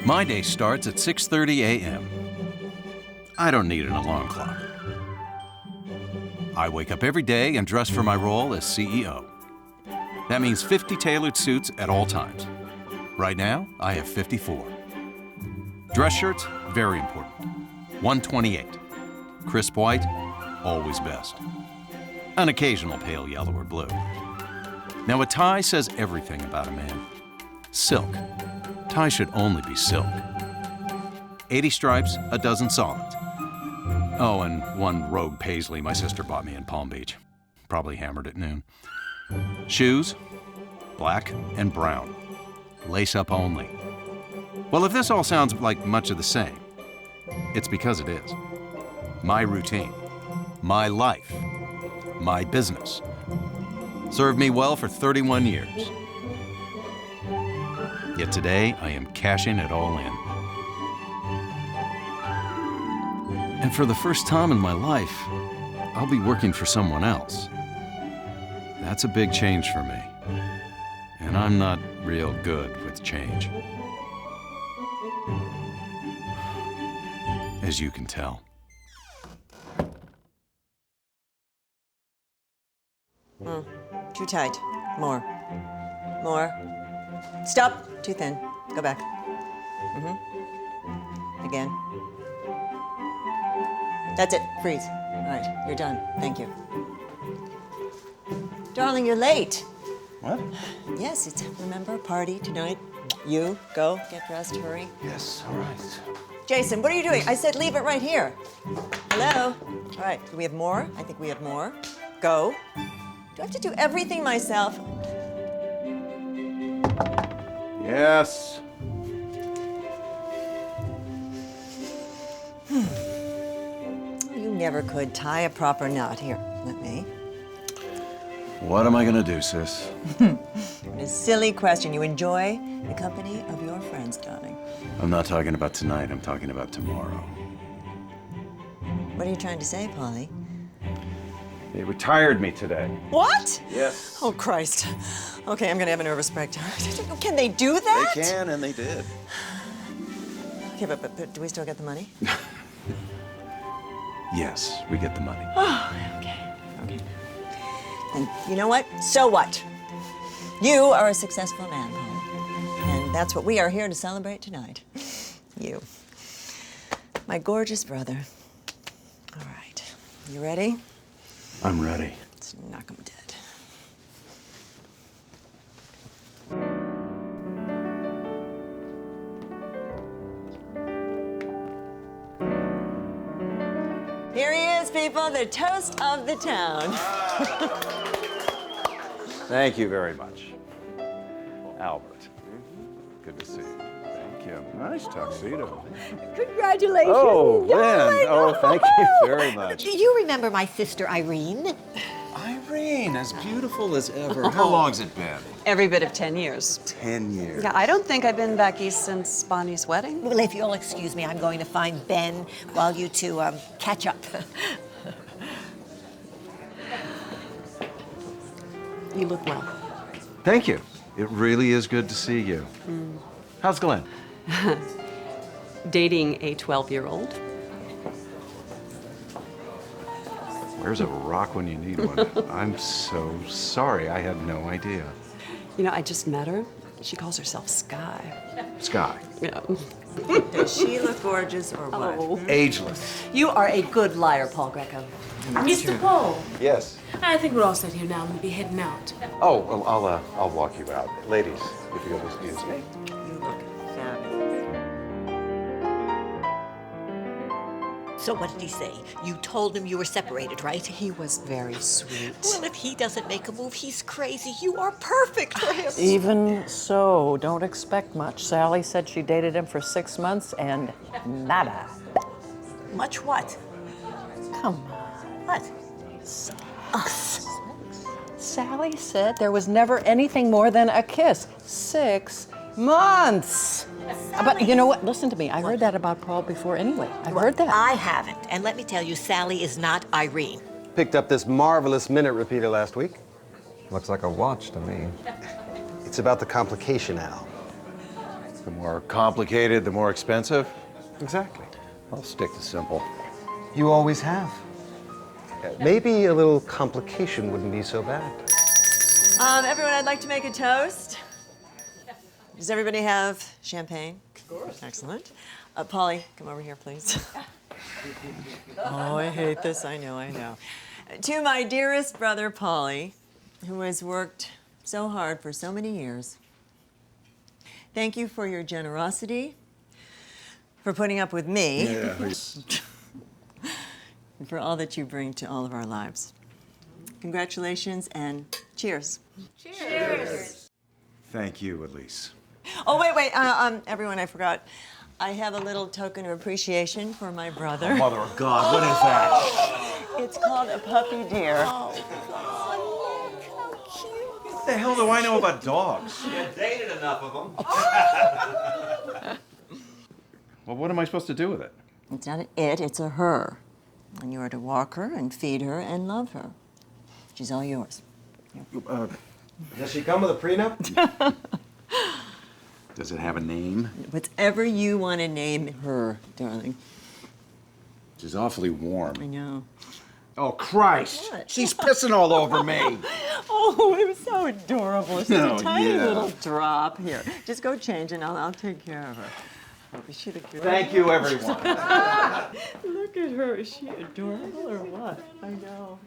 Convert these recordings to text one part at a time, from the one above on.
My day starts at 6:30 a.m. I don't need an alarm clock. I wake up every day and dress for my role as CEO. That means 50 tailored suits at all times. Right now, I have 54. Dress shirts, very important. 128. Crisp white, always best. An occasional pale yellow or blue. Now a tie says everything about a man. Silk. Tie should only be silk. 80 stripes, a dozen solids. Oh, and one rogue paisley my sister bought me in Palm Beach. Probably hammered at noon. Shoes, black and brown. Lace up only. Well, if this all sounds like much of the same, it's because it is. My routine, my life, my business. Served me well for 31 years. Yet today, I am cashing it all in. And for the first time in my life, I'll be working for someone else. That's a big change for me. And I'm not real good with change. As you can tell. Too tight. More. More. Stop. Too thin. Go back. Again. That's it. Freeze. All right, you're done. Thank you. Darling, you're late. What? Yes, it's, remember, party tonight. You, go, get dressed, hurry. Yes, all right. Jason, what are you doing? I said leave it right here. Hello? All right, do we have more? I think we have more. Go. Do I have to do everything myself? Yes. You never could tie a proper knot. Here, let me. What am I gonna do, sis? A silly question. You enjoy the company of your friends, darling. I'm not talking about tonight, I'm talking about tomorrow. What are you trying to say, Polly? They retired me today. What? Yes. Oh, Christ. Okay, I'm gonna have a nervous breakdown. Can they do that? They can, and they did. Okay, but do we still get the money? Yes, we get the money. Oh, okay. And you know what? So what? You are a successful man, Paul. And that's what we are here to celebrate tonight. You. My gorgeous brother. All right. You ready? I'm ready. Let's knock him dead. Here he is, people, the toast of the town. Thank you very much. Albert. Good to see you. Thank you. Nice tuxedo. Congratulations. Oh, Lynn. darling. Oh, thank you very much. Do you remember my sister Irene? Irene, as beautiful as ever. How long's it been? Every bit of 10 years. 10 years. Yeah, I don't think I've been back east since Bonnie's wedding. Well, if you'll excuse me, I'm going to find Ben while you two catch up. You look well. Thank you. It really is good to see you. How's Glenn? Dating a 12-year-old. Where's a rock when you need one? I'm so sorry. I had no idea. You know, I just met her. She calls herself Sky. Sky. Yeah. Does she look gorgeous or what? Oh. Ageless. You are a good liar, Paul Grecco. Mr. Paul, Yes. I think we're all set here now. I'm gonna be heading out. Oh, well, I'll walk you out. Ladies, if you'll excuse me. You look fabulous. So what did he say? You told him you were separated, right? He was very sweet. Well, if he doesn't make a move, he's crazy. You are perfect for him. Even so, don't expect much. Sally said she dated him for 6 months and nada. Much what? Come on. What? Sally said there was never anything more than a kiss. 6 months. But you know what? Listen to me. I heard that about Paul before anyway. I've heard that. I haven't. And let me tell you, Sally is not Irene. Picked up this marvelous minute repeater last week. Looks like a watch to me. It's about the complication, Al. The more complicated, the more expensive. Exactly. I'll stick to simple. You always have. Maybe a little complication wouldn't be so bad. Everyone, I'd like to make a toast. Does everybody have champagne? Of course. Excellent. Polly, come over here, please. Oh, I hate this. I know. To my dearest brother, Polly, who has worked so hard for so many years, thank you for your generosity, for putting up with me, and for all that you bring to all of our lives. Congratulations and cheers. Thank you, Elise. Oh, wait, everyone, I forgot. I have a little token of appreciation for my brother. Mother of God, what is that? It's called a puppy deer. What the hell do I know about dogs? You dated enough of them. Well, what am I supposed to do with it? It's not an it, it's a her. And you are to walk her and feed her and love her. She's all yours. Does she come with a prenup? Does it have a name? Whatever you want to name her, darling. She's awfully warm. I know. Oh, Christ! What? She's pissing all over me. Oh, it was so adorable. It's just Oh, a tiny yeah. little drop. Here, just go change and I'll take care of her. Oh, is she the cutest? Thank you, everyone. Look at her. Is she adorable or what? I know.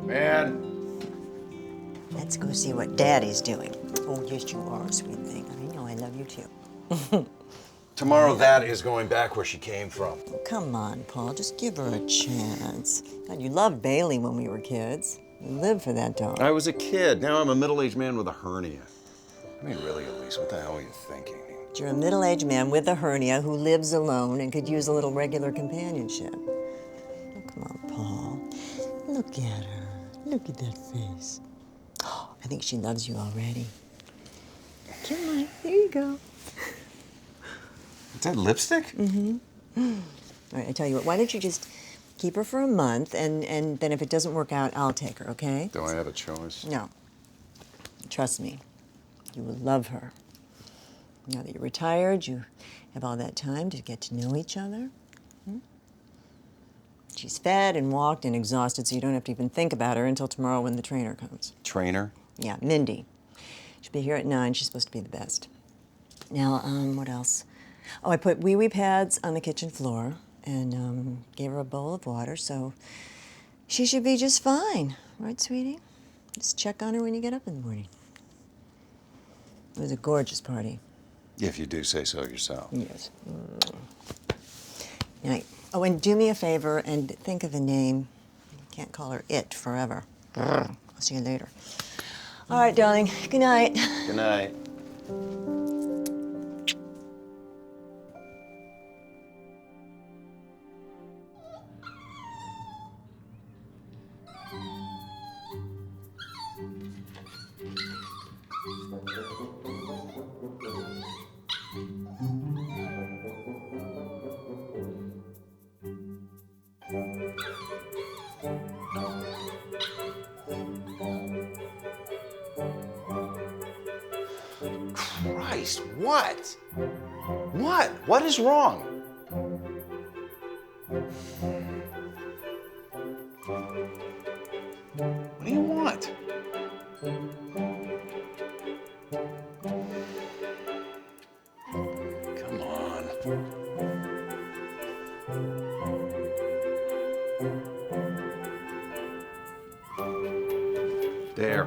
Man. Let's go see what Daddy's doing. Oh, yes, you are, sweet thing. I know, I love you too. Tomorrow, that is going back where she came from. Oh, come on, Paul, just give her a chance. God, you loved Bailey when we were kids. You lived for that dog. I was a kid. Now I'm a middle-aged man with a hernia. I mean, really, Elise, what the hell are you thinking? You're a middle-aged man with a hernia who lives alone and could use a little regular companionship. Oh, come on, Paul. Look at her. Look at that face. Oh, I think she loves you already. Come on, there you go. Is that lipstick? Mm-hmm. All right, I tell you what, why don't you just keep her for a month, and then if it doesn't work out, I'll take her, okay? Do I have a choice? No. Trust me, you will love her. Now that you're retired, you have all that time to get to know each other. She's fed and walked and exhausted, so you don't have to even think about her until tomorrow when the trainer comes. Trainer? Yeah, Mindy. She'll be here at 9. She's supposed to be the best. Now, what else? Oh, I put wee-wee pads on the kitchen floor and gave her a bowl of water, so she should be just fine. Right, sweetie? Just check on her when you get up in the morning. It was a gorgeous party. If you do say so yourself. Yes. Night. Oh, and do me a favor and think of a name. You can't call her it forever. I'll see you later. All right, darling. Good night. Good night. Christ, what? What? What is wrong? What do you want? Come on. There.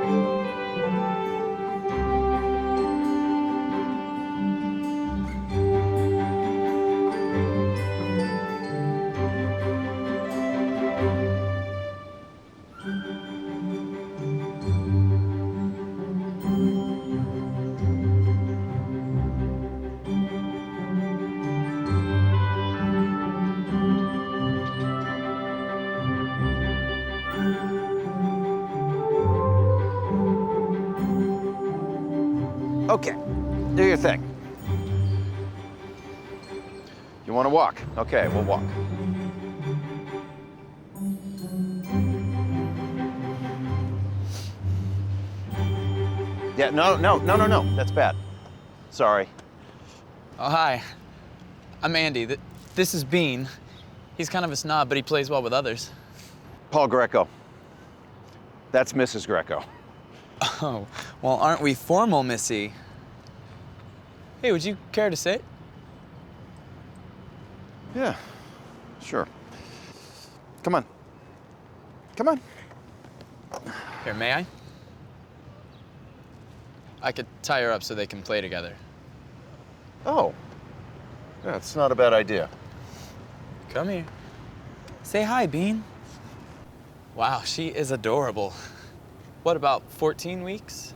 Okay, do your thing. You want to walk? Okay, we'll walk. Yeah, no. That's bad. Sorry. Oh, hi. I'm Andy. This is Bean. He's kind of a snob, but he plays well with others. Paul Grecco. That's Mrs. Greco. Oh, well, aren't we formal, Missy? Hey, would you care to sit? Yeah, sure. Come on. Come on. Here, may I? I could tie her up so they can play together. Oh, yeah, it's not a bad idea. Come here. Say hi, Bean. Wow, she is adorable. What, about 14 weeks?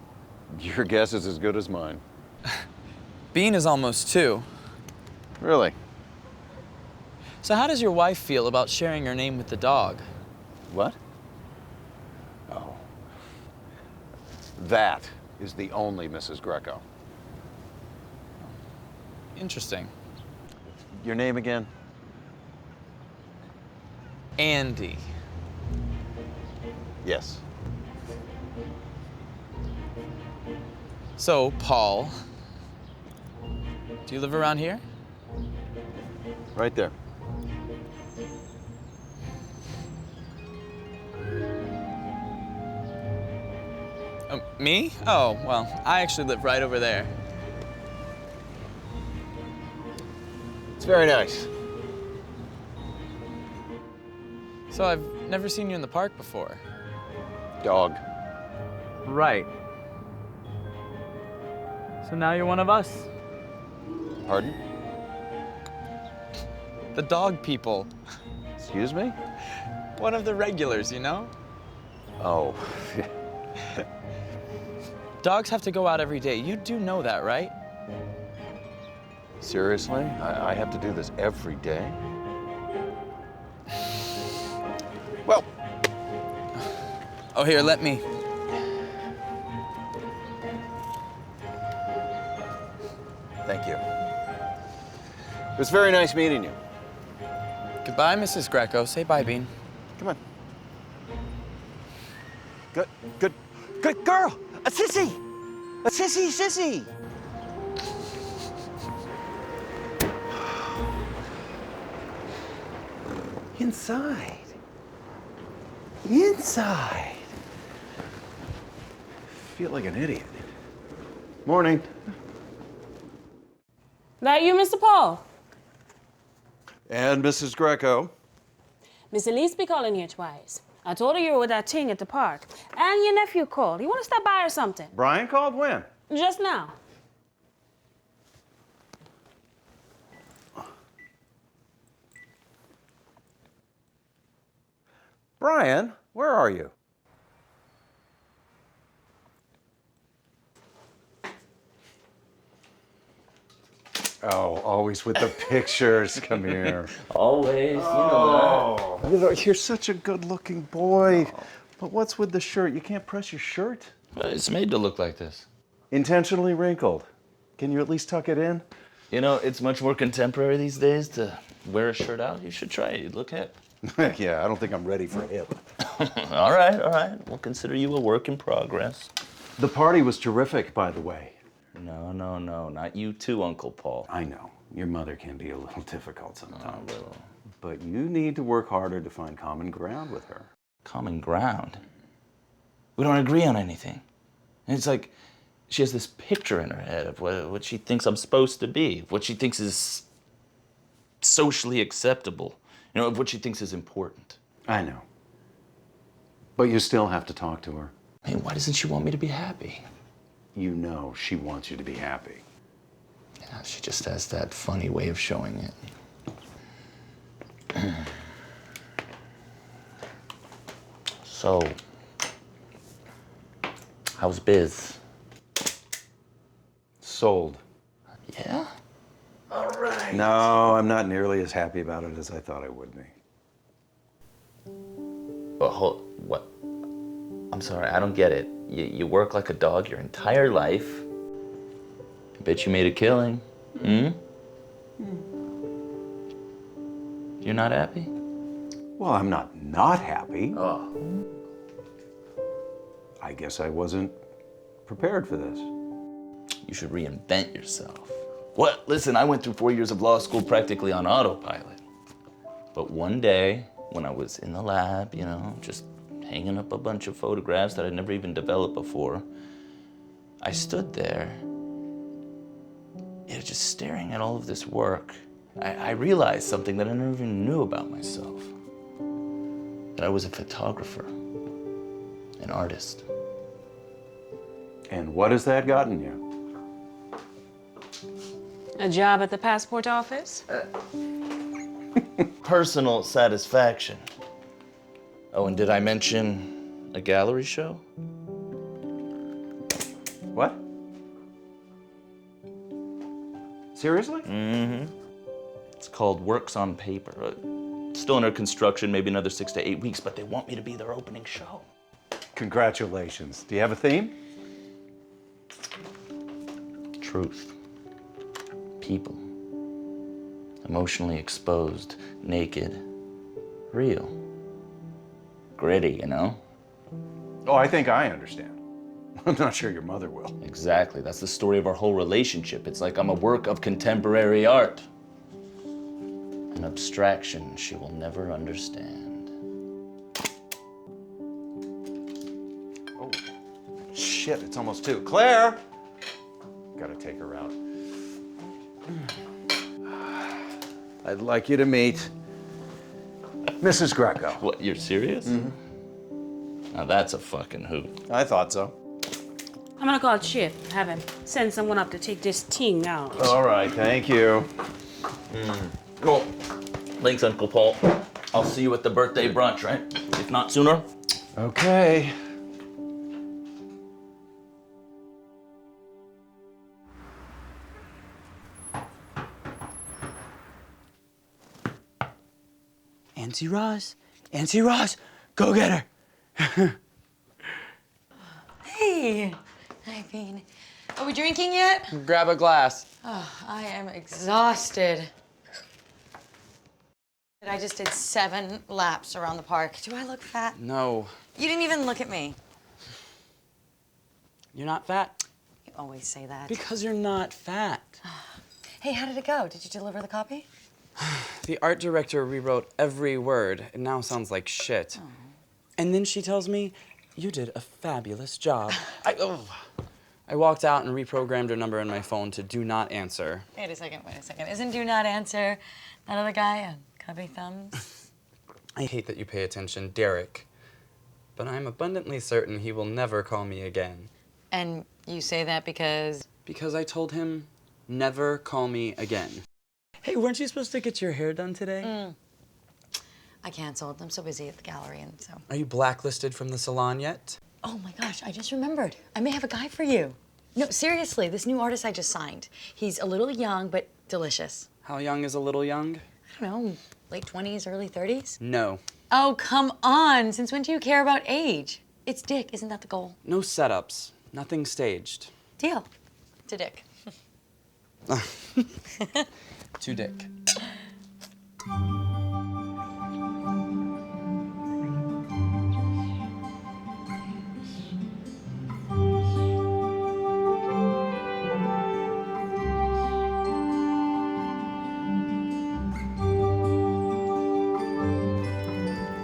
Your guess is as good as mine. Bean is almost 2. Really? So how does your wife feel about sharing her name with the dog? What? Oh. That is the only Mrs. Greco. Interesting. Your name again? Andy. Yes. So, Paul, do you live around here? Right there. Me? Oh, well, I actually live right over there. It's very nice. So I've never seen you in the park before. Dog. Right. So now you're one of us. Pardon? The dog people. Excuse me? One of the regulars, you know? Oh. Dogs have to go out every day. You do know that, right? Seriously? I have to do this every day? Well. Oh, here, let me. Thank you. It was very nice meeting you. Goodbye, Mrs. Greco. Say bye, Bean. Come on. Good girl! A sissy! A sissy! Inside. Feel like an idiot. Morning. That you, Mr. Paul? And Mrs. Greco. Miss Elise be calling here twice. I told her you were with that ting at the park. And your nephew called. You want to stop by or something? Brian called when? Just now. Brian, where are you? Oh, always with the pictures. Come here. Always, you know that. You know, you're such a good-looking boy. But what's with the shirt? You can't press your shirt? It's made to look like this. Intentionally wrinkled. Can you at least tuck it in? You know, it's much more contemporary these days to wear a shirt out. You should try it. You look hip. Yeah, I don't think I'm ready for hip. All right. We'll consider you a work in progress. The party was terrific, by the way. No, not you too, Uncle Paul. I know. Your mother can be a little difficult sometimes. A little. But you need to work harder to find common ground with her. Common ground? We don't agree on anything. And it's like she has this picture in her head of what she thinks I'm supposed to be, what she thinks is socially acceptable, you know, of what she thinks is important. I know. But you still have to talk to her. Hey, why doesn't she want me to be happy? You know she wants you to be happy. Yeah, she just has that funny way of showing it. So, how's biz? Sold. Yeah? All right. No, I'm not nearly as happy about it as I thought I would be. But what? I'm sorry, I don't get it. You work like a dog your entire life, Bet you made a killing. Hmm? You're not happy? Well, I'm not happy. Oh. I guess I wasn't prepared for this. You should reinvent yourself. What? Listen, I went through 4 years of law school practically on autopilot. But one day, when I was in the lab, you know, just hanging up a bunch of photographs that I'd never even developed before, I stood there, you know, just staring at all of this work. I realized something that I never even knew about myself. That I was a photographer, an artist. And what has that gotten you? A job at the passport office? Personal satisfaction. Oh, and did I mention a gallery show? What? Seriously? Mm-hmm. It's called Works on Paper. Still under construction, maybe another 6 to 8 weeks, but they want me to be their opening show. Congratulations. Do you have a theme? Truth. People. Emotionally exposed, naked, real. Gritty, you know? Oh, I think I understand. I'm not sure your mother will. Exactly. That's the story of our whole relationship. It's like I'm a work of contemporary art. An abstraction she will never understand. Oh, shit, it's almost 2. Claire! Gotta take her out. I'd like you to meet Mrs. Greco. What, you're serious? Mm-hmm. Now that's a fucking hoot. I thought so. I'm gonna call Chip, have him send someone up to take this thing out. All right, thank you. Cool. Thanks, Uncle Paul. I'll see you at the birthday brunch, right? If not sooner. Okay. Auntie Roz, Auntie Roz, go get her. Hey, hi, Bean. Are we drinking yet? Grab a glass. Oh, I am exhausted. I just did 7 laps around the park. Do I look fat? No, You didn't even look at me. you're not fat. You always say that. Because you're not fat. Hey, how did it go? Did you deliver the copy? The art director rewrote every word. It now sounds like shit. Oh. And then she tells me, you did a fabulous job. I walked out and reprogrammed her number in my phone to do not answer. Wait a second. Isn't do not answer that other guy a Cubby Thumbs? I hate that you pay attention, Derek. But I'm abundantly certain he will never call me again. And you say that because? Because I told him, never call me again. Hey, weren't you supposed to get your hair done today? I canceled. I'm so busy at the gallery and so. Are you blacklisted from the salon yet? Oh my gosh, I just remembered. I may have a guy for you. No, seriously, this new artist I just signed. He's a little young, but delicious. How young is a little young? I don't know, late 20s, early 30s? No. Oh, come on. Since when do you care about age? It's Dick, isn't that the goal? No setups. Nothing staged. Deal. To Dick. To Dick.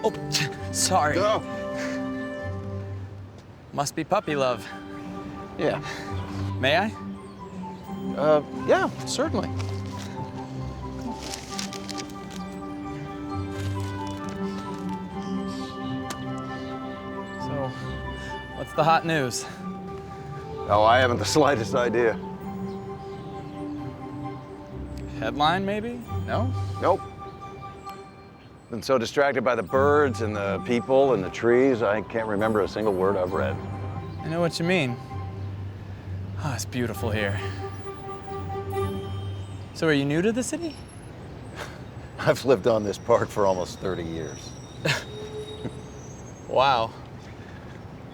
Oh, sorry. Go. Must be puppy love. Yeah. May I? Yeah, certainly. So, what's the hot news? Oh, I haven't the slightest idea. Headline, maybe? No? Nope. Been so distracted by the birds and the people and the trees, I can't remember a single word I've read. I know what you mean. Oh, it's beautiful here. So are you new to the city? I've lived on this park for almost 30 years. Wow.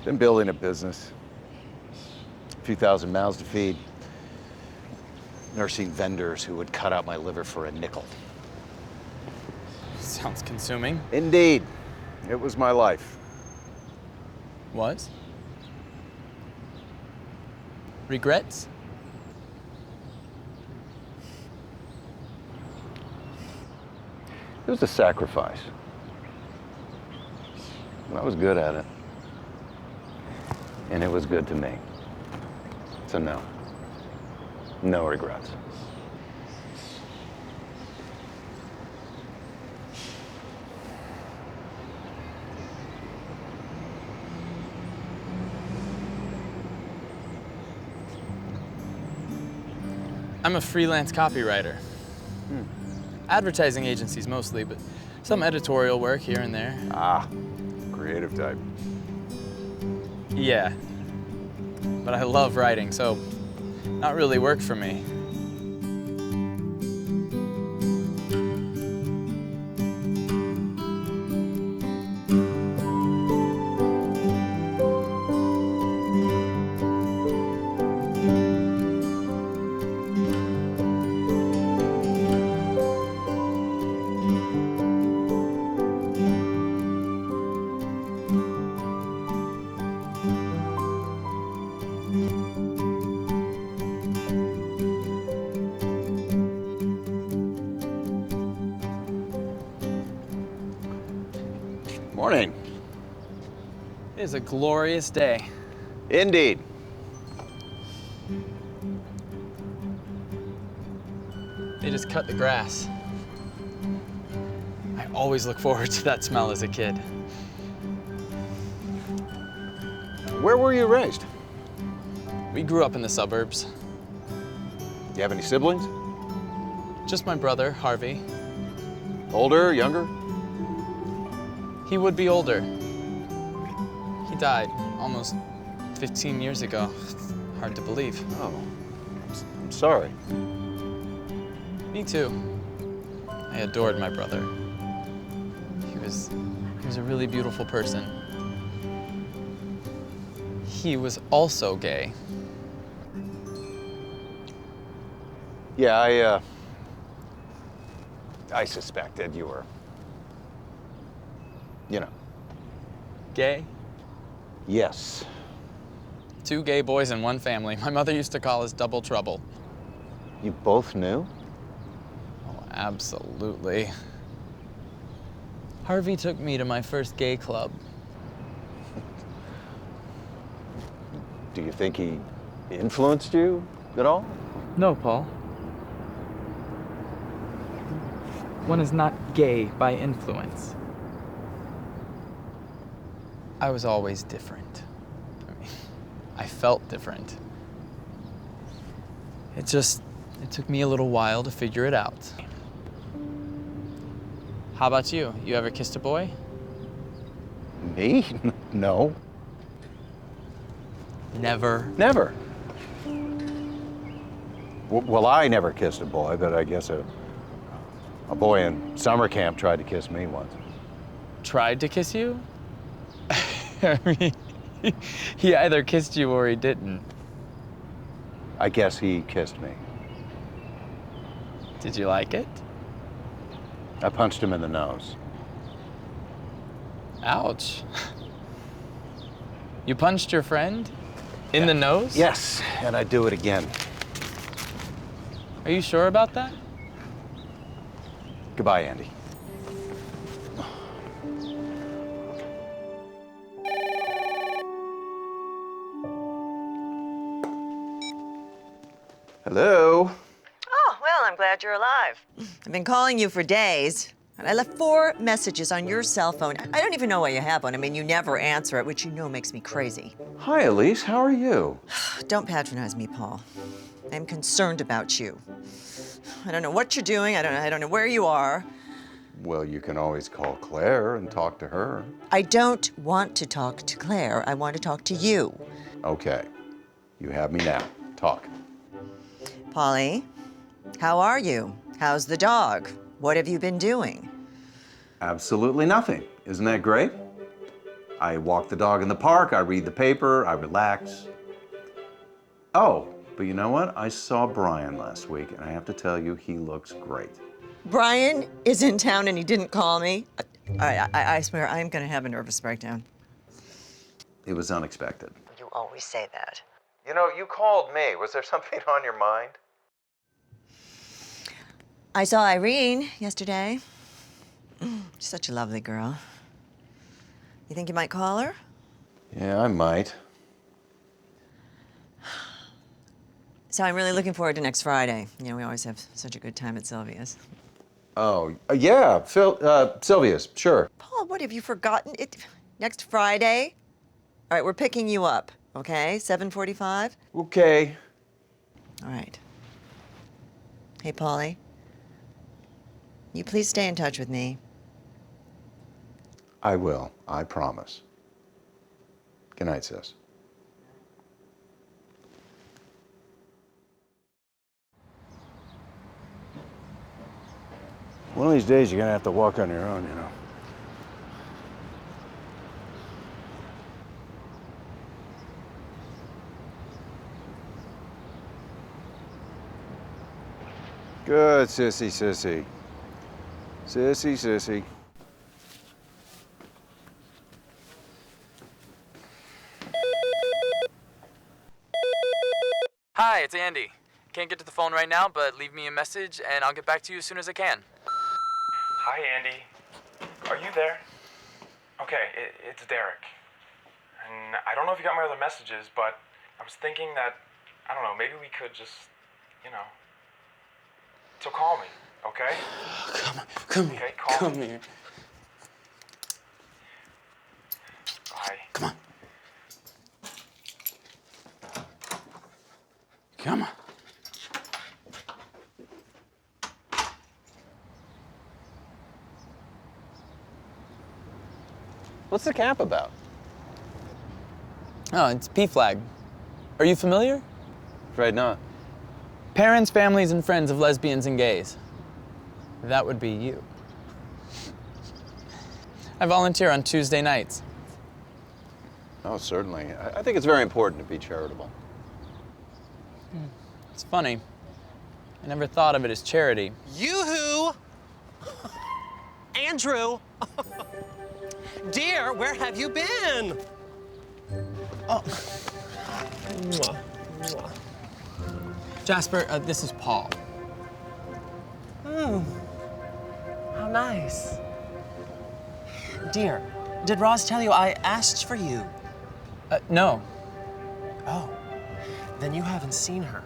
Been building a business. A few thousand mouths to feed. nursing vendors who would cut out my liver for a nickel. Sounds consuming. Indeed. It was my life. Was? Regrets? It was a sacrifice. But I was good at it. And it was good to me. So no. No regrets. I'm a freelance copywriter. Advertising agencies mostly, but some editorial work here and there. Ah, creative type. Yeah. But I love writing, so not really work for me. Morning. It is a glorious day. Indeed. They just cut the grass. I always look forward to that smell as a kid. Where were you raised? We grew up in the suburbs. Do you have any siblings? Just my brother, Harvey. Older, younger? He would be older. He died almost 15 years ago. Hard to believe. Oh, I'm sorry. Me too. I adored my brother. He was a really beautiful person. He was also gay. Yeah, I suspected you were, you know. Gay? Yes. 2 gay boys in one family. My mother used to call us double trouble. You both knew? Oh, absolutely. Harvey took me to my first gay club. Do you think he influenced you at all? No, Paul. One is not gay by influence. I was always different. I felt different. It took me a little while to figure it out. How about you? You ever kissed a boy? Me? No. Never? Never. Well, I never kissed a boy, but I guess a boy in summer camp tried to kiss me once. Tried to kiss you? I mean, he either kissed you or he didn't. I guess he kissed me. Did you like it? I punched him in the nose. Ouch. You punched your friend? In the nose? Yes, and I'd do it again. Are you sure about that? Goodbye, Andy. Hello? Oh, well, I'm glad you're alive. I've been calling you for days, and I left 4 messages on your cell phone. I don't even know why you have one. I mean, you never answer it, which you know makes me crazy. Hi, Elise. How are you? Don't patronize me, Paul. I'm concerned about you. I don't know what you're doing. I don't know where you are. Well, you can always call Claire and talk to her. I don't want to talk to Claire. I want to talk to you. Okay. You have me now. Talk. Polly, how are you? How's the dog? What have you been doing? Absolutely nothing. Isn't that great? I walk the dog in the park, I read the paper, I relax. Oh, But you know what? I saw Brian last week, and I have to tell you, he looks great. Brian is in town and he didn't call me. I swear I'm gonna have a nervous breakdown. It was unexpected. You always say that. You know, you called me. Was there something on your mind? I saw Irene yesterday. She's such a lovely girl. You think you might call her? Yeah, I might. So I'm really looking forward to next Friday. You know, we always have such a good time at Sylvia's. Oh, yeah, Sylvia's, sure. Paul, what have you forgotten? Next Friday? All right, we're picking you up, okay? 7:45? Okay. All right. Hey, Paulie. You please stay in touch with me. I will, I promise. Good night, sis. One of these days, you're gonna have to walk on your own, you know. Good, sissy, sissy. Sissy, sissy. Hi, it's Andy. Can't get to the phone right now, but leave me a message and I'll get back to you as soon as I can. Hi, Andy. Are you there? Okay, it's Derek. And I don't know if you got my other messages, but I was thinking that, I don't know, maybe we could just, you know. So call me, okay? Come here. Okay, call me. here. Bye. Come on. Come on. What's the camp about? Oh, it's P-Flag. Are you familiar? Afraid not. Parents, families, and friends of lesbians and gays. That would be you. I volunteer on Tuesday nights. Oh, certainly. I think it's very important to be charitable. It's funny. I never thought of it as charity. Yoo-hoo! Andrew! Dear, where have you been? Oh. Jasper, this is Paul. How nice. Dear, did Roz tell you I asked for you? No. Oh, then you haven't seen her.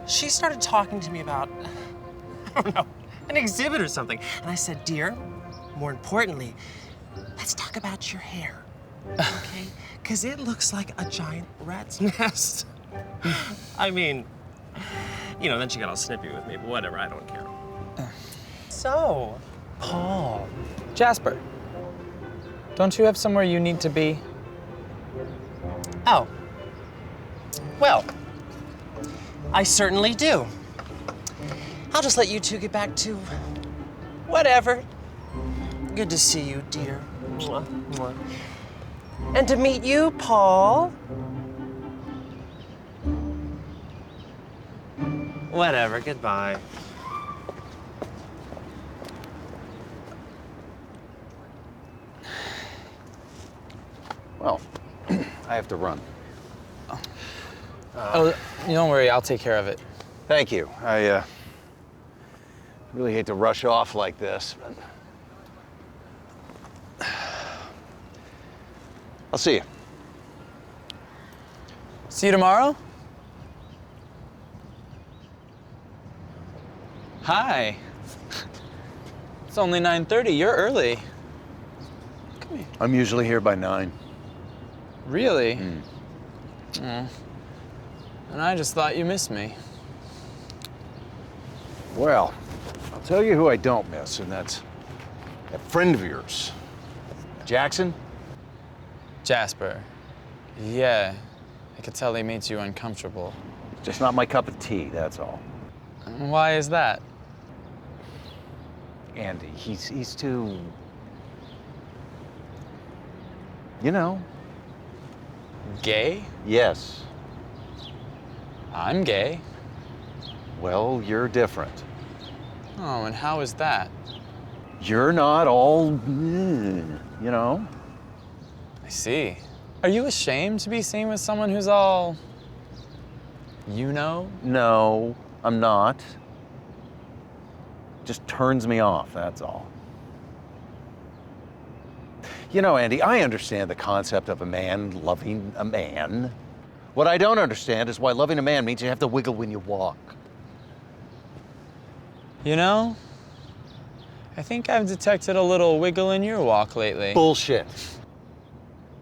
She started talking to me about, I don't know, an exhibit or something. And I said, dear, more importantly, let's talk about your hair, okay? Because it looks like a giant rat's nest. I mean, you know, then she got all snippy with me, but whatever, I don't care. So, Paul. Jasper, don't you have somewhere you need to be? Oh. Well, I certainly do. I'll just let you two get back to whatever. Good to see you, dear. Mwah, mwah. And to meet you, Paul. Whatever, goodbye. Well, I have to run. Oh, don't worry, I'll take care of it. Thank you. I really hate to rush off like this, but I'll see you. See you tomorrow? Hi. It's only 9:30. You're early. Come here. I'm usually here by 9. Really? And I just thought you missed me. Well, I'll tell you who I don't miss, and that's that friend of yours. Jackson? Jasper. Yeah, I could tell he makes you uncomfortable. Just not my cup of tea, that's all. Why is that? Andy, he's too... You know. Gay? Yes. I'm gay. Well, you're different. Oh, and how is that? You're not all, you know? I see. Are you ashamed to be seen with someone who's all, you know? No, I'm not. Just turns me off, that's all. You know, Andy, I understand the concept of a man loving a man. What I don't understand is why loving a man means you have to wiggle when you walk. You know, I think I've detected a little wiggle in your walk lately. Bullshit.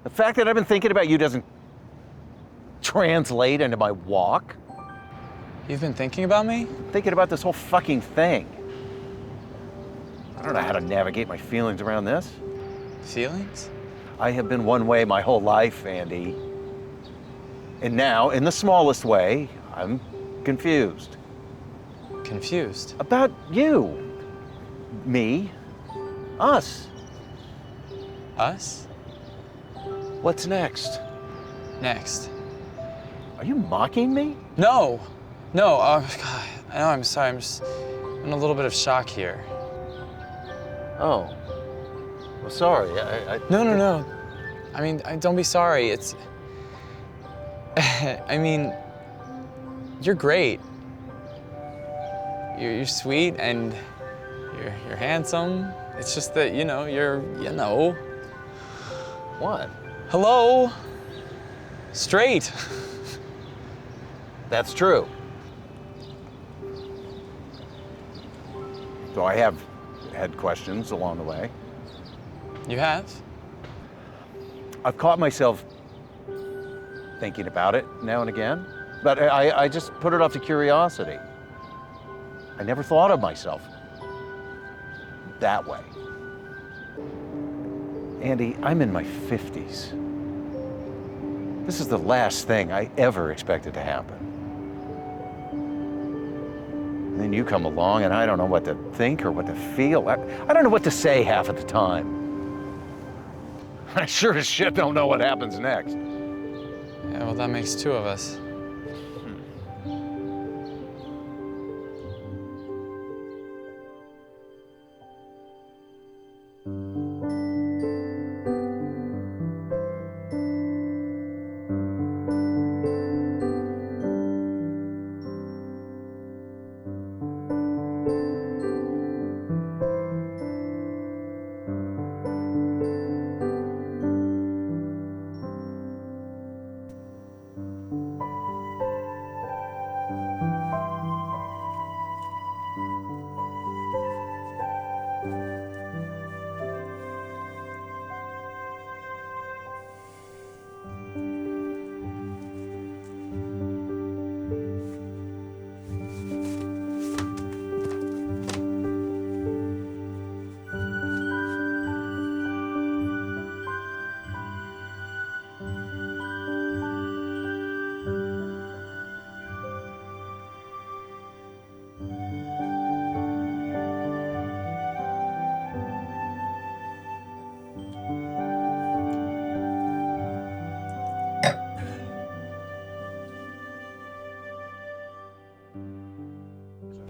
The fact that I've been thinking about you doesn't translate into my walk. You've been thinking about me? Thinking about this whole fucking thing. I don't know how to navigate my feelings around this. Feelings? I have been one way my whole life, Andy. And now, in the smallest way, I'm confused. Confused? About you. Me. Us. Us? What's next? Next. Are you mocking me? No. No, God, I know, I'm sorry. I'm just in a little bit of shock here. Oh. Well, sorry. No. I mean, don't be sorry. It's... I mean, you're great. You're sweet and you're handsome. It's just that, you know, What? Hello? Straight. That's true. So I have had questions along the way. You have? I've caught myself thinking about it now and again, but I just put it off to curiosity. I never thought of myself that way. Andy, I'm in my 50s. This is the last thing I ever expected to happen. And then you come along and I don't know what to think or what to feel. I don't know what to say half of the time. I sure as shit don't know what happens next. Yeah, well, that makes two of us.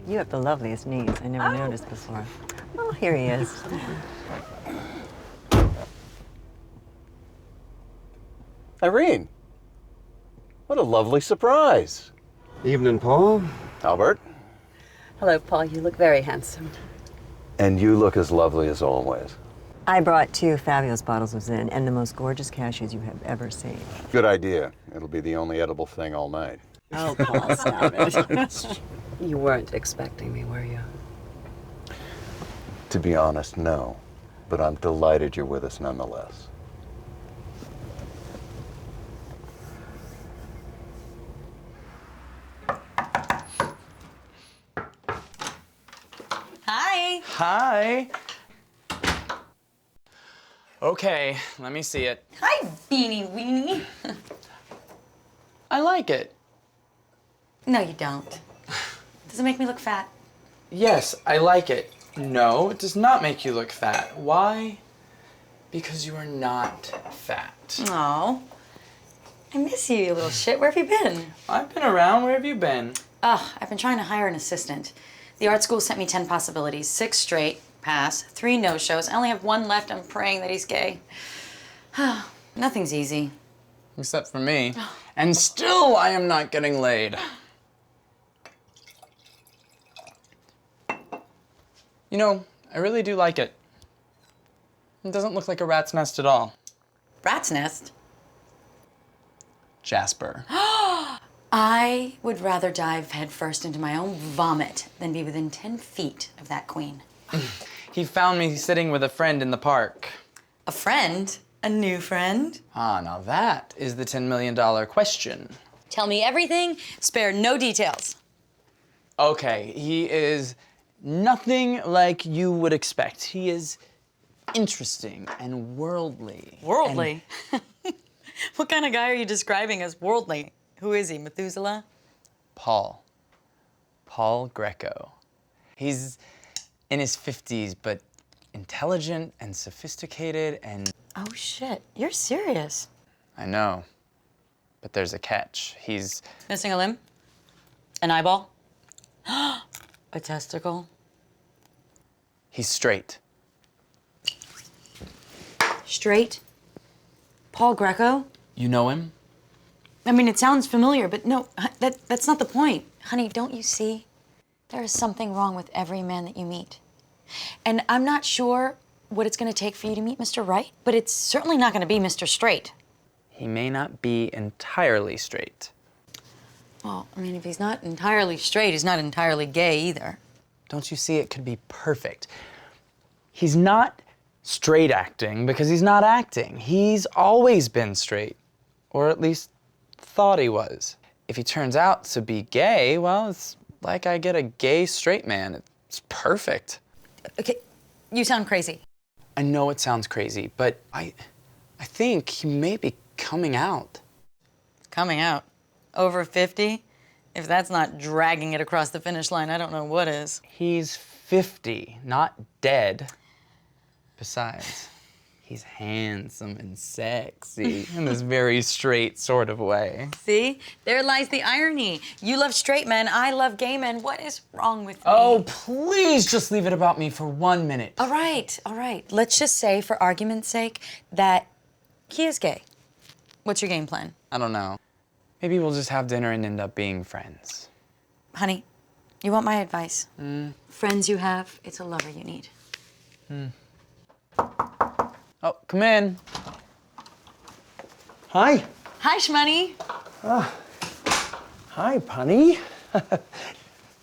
You have the loveliest knees. I never noticed before. Oh, here he is. Irene, what a lovely surprise. Evening, Paul. Albert. Hello, Paul. You look very handsome. And you look as lovely as always. I brought 2 fabulous bottles of Zin and the most gorgeous cashews you have ever seen. Good idea. It'll be the only edible thing all night. Oh, Paul, stop it. You weren't expecting me, were you? To be honest, no. But I'm delighted you're with us nonetheless. Hi. Hi. Okay, let me see it. Hi, Beanie Weenie. I like it. No, you don't. Does it make me look fat? Yes, I like it. No, it does not make you look fat. Why? Because you are not fat. Oh. I miss you, you little shit. Where have you been? I've been around. Where have you been? Ugh, I've been trying to hire an assistant. The art school sent me 10 possibilities, 6 straight, pass, 3 no-shows. I only have 1 left. I'm praying that he's gay. Nothing's easy. Except for me. And still I am not getting laid. You know, I really do like it. It doesn't look like a rat's nest at all. Rat's nest? Jasper. I would rather dive headfirst into my own vomit than be within 10 feet of that queen. He found me sitting with a friend in the park. A friend? A new friend? Ah, now that is the $10 million question. Tell me everything, spare no details. Okay, he is nothing like you would expect. He is interesting and worldly. Worldly? What kind of guy are you describing as worldly? Who is he, Methuselah? Paul Grecco. He's in his 50s, but intelligent and sophisticated and... Oh shit, you're serious. I know, but there's a catch. He's... Missing a limb? An eyeball? A testicle? He's straight. Straight? Paul Grecco? You know him? I mean, it sounds familiar, but no, that's not the point. Honey, don't you see? There is something wrong with every man that you meet. And I'm not sure what it's gonna take for you to meet Mr. Right, but it's certainly not gonna be Mr. Straight. He may not be entirely straight. Well, I mean, if he's not entirely straight, he's not entirely gay either. Don't you see it could be perfect? He's not straight acting because he's not acting. He's always been straight, or at least thought he was. If he turns out to be gay, well, it's like I get a gay straight man. It's perfect. Okay, you sound crazy. I know it sounds crazy, but I think he may be coming out. Coming out? Over 50? If that's not dragging it across the finish line, I don't know what is. He's 50, not dead. Besides, he's handsome and sexy in this very straight sort of way. See? There lies the irony. You love straight men, I love gay men. What is wrong with me? Oh, please just leave it about me for 1 minute. All right. Let's just say, for argument's sake, that he is gay. What's your game plan? I don't know. Maybe we'll just have dinner and end up being friends. Honey, you want my advice? Friends you have, it's a lover you need. Oh, come in. Hi. Hi, Shmoney. Hi, Punny.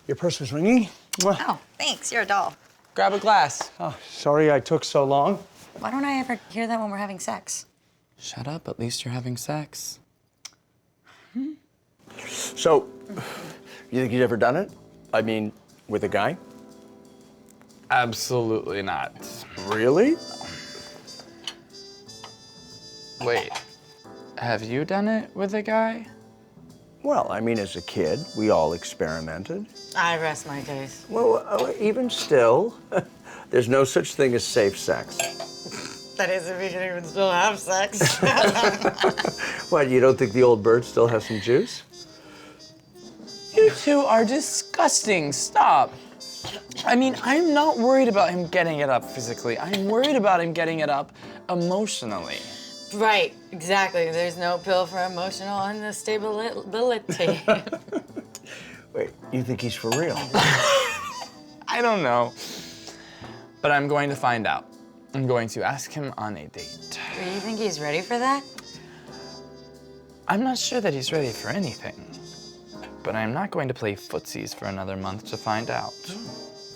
Your purse was ringing. Oh, thanks. You're a doll. Grab a glass. Oh, sorry I took so long. Why don't I ever hear that when we're having sex? Shut up, at least you're having sex. So, you think you've ever done it? I mean, with a guy? Absolutely not. Really? Wait, have you done it with a guy? Well, I mean, as a kid, we all experimented. I rest my case. Well, even still, there's no such thing as safe sex. That is, if you can even still have sex. What, you don't think the old bird still has some juice? You two are disgusting. Stop. I mean, I'm not worried about him getting it up physically. I'm worried about him getting it up emotionally. Right, exactly. There's no pill for emotional instability. Wait, you think he's for real? I don't know. But I'm going to find out. I'm going to ask him on a date. Do you think he's ready for that? I'm not sure that he's ready for anything. But I'm not going to play footsies for another month to find out.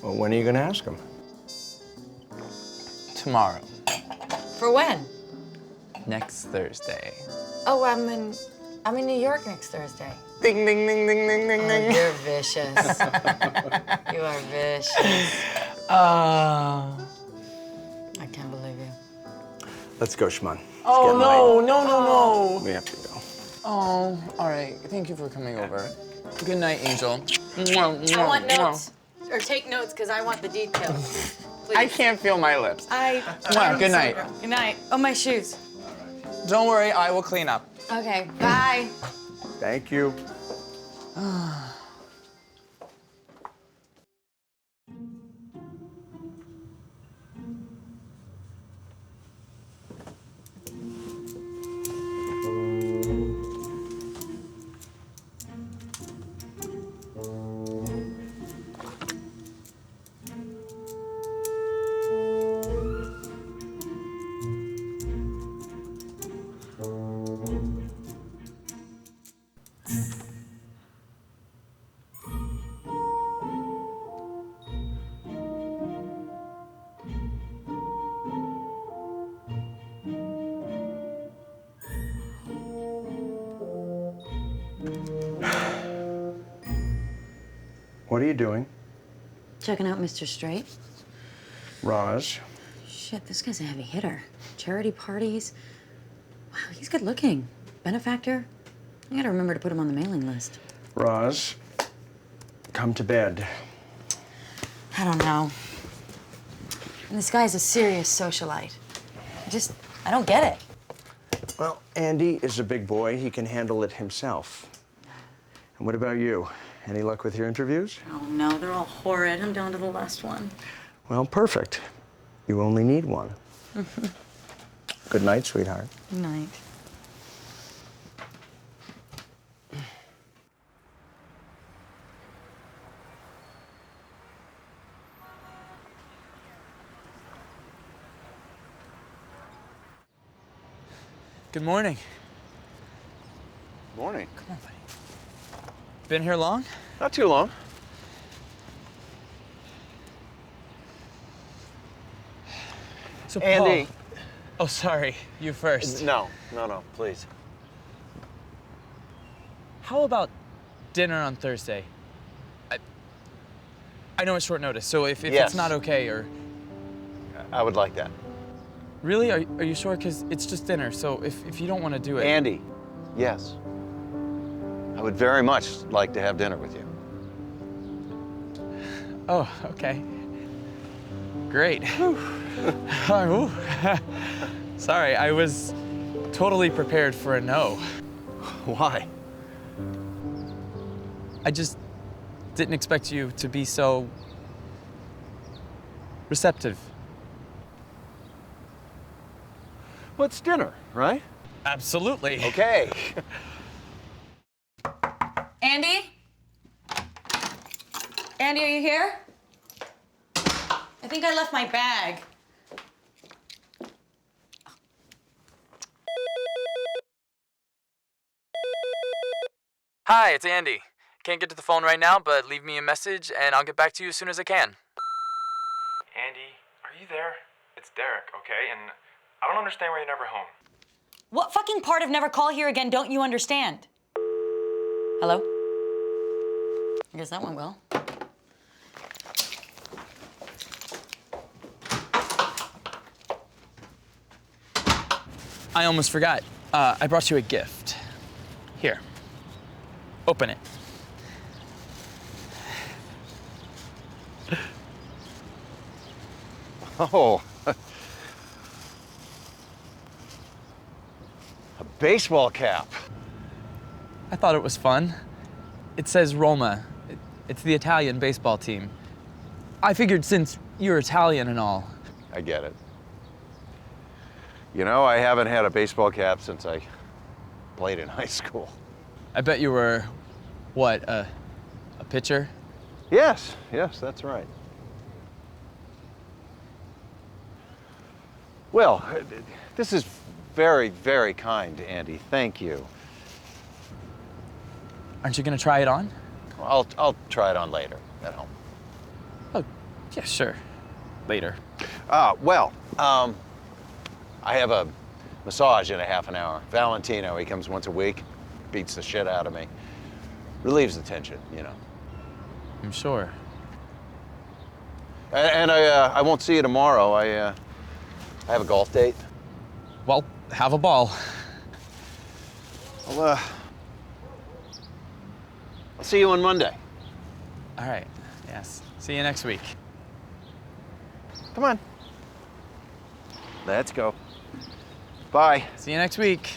Well, when are you going to ask him? Tomorrow. For when? Next Thursday. Oh, I'm in New York next Thursday. Ding, ding, ding, ding, ding, ding, ding. You're vicious. You are vicious. I can't believe you. Let's go, Shmon. Oh, no. We have to go. Oh, all right. Thank you for coming over. Good night, Angel. I want notes. Or take notes, because I want the details. Please. I can't feel my lips. I'm Good night. Good night. Oh, my shoes. Don't worry, I will clean up. Okay, bye. Thank you. What are you doing? Checking out Mr. Straight. Raj. Shit, this guy's a heavy hitter. Charity parties. Wow, he's good looking. Benefactor. I gotta remember to put him on the mailing list. Raj, come to bed. I don't know. And this guy's a serious socialite. I don't get it. Well, Andy is a big boy. He can handle it himself. And what about you? Any luck with your interviews? Oh no, they're all horrid. I'm down to the last one. Well, perfect. You only need one. Good night, sweetheart. Good night. Good morning. Morning. Come on, buddy. Been here long? Not too long. So, Andy. Paul. Oh, sorry. You first. No, please. How about dinner on Thursday? I know it's short notice, so if Yes. it's not okay, or... I would like that. Really? Are you sure? Because it's just dinner, so if you don't want to do it... Andy, yes. I would very much like to have dinner with you. Oh, okay. Great. Sorry, I was totally prepared for a no. Why? I just didn't expect you to be so receptive. Well, it's dinner, right? Absolutely. Okay. Andy? Andy, are you here? I think I left my bag. Hi, it's Andy. Can't get to the phone right now, but leave me a message and I'll get back to you as soon as I can. Andy, are you there? It's Derek, okay? And I don't understand why you're never home. What fucking part of never call here again don't you understand? Hello? I guess that went well. I almost forgot. I brought you a gift. Here. Open it. Oh. A baseball cap. I thought it was fun. It says Roma. It's the Italian baseball team. I figured since you're Italian and all. I get it. You know, I haven't had a baseball cap since I played in high school. I bet you were, what, a pitcher? Yes, that's right. Well, this is very, very kind, Andy. Thank you. Aren't you gonna try it on? I'll try it on later at home. Oh, yeah, sure. Later. I have a massage in a half an hour. Valentino, he comes once a week, beats the shit out of me. Relieves the tension, you know. I'm sure. And I won't see you tomorrow. I have a golf date. Well, have a ball. I'll see you on Monday. All right, yes. See you next week. Come on. Let's go. Bye. See you next week.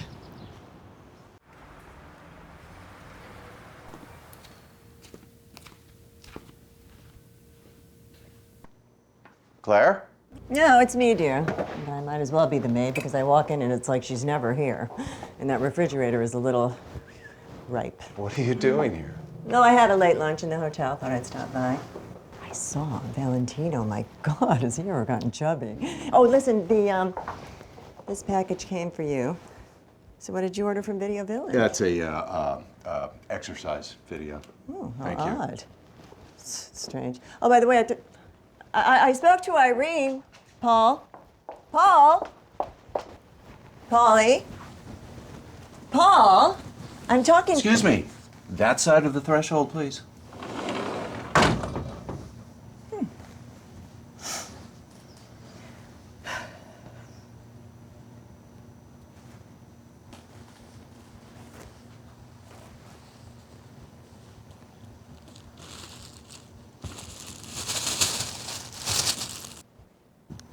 Claire? No, it's me, dear. But I might as well be the maid because I walk in and it's like she's never here. And that refrigerator is a little ripe. What are you doing here? No, I had a late lunch in the hotel. Thought I'd stop by. I saw Valentino. My God, has he ever gotten chubby? Oh, listen, this package came for you. So what did you order from Video Village? That's a exercise video. Oh, how Thank you. odd. Strange. Oh, by the way, I spoke to Irene. Paul? Paul? Paulie? Paul? I'm talking... Excuse me. That side of the threshold, please.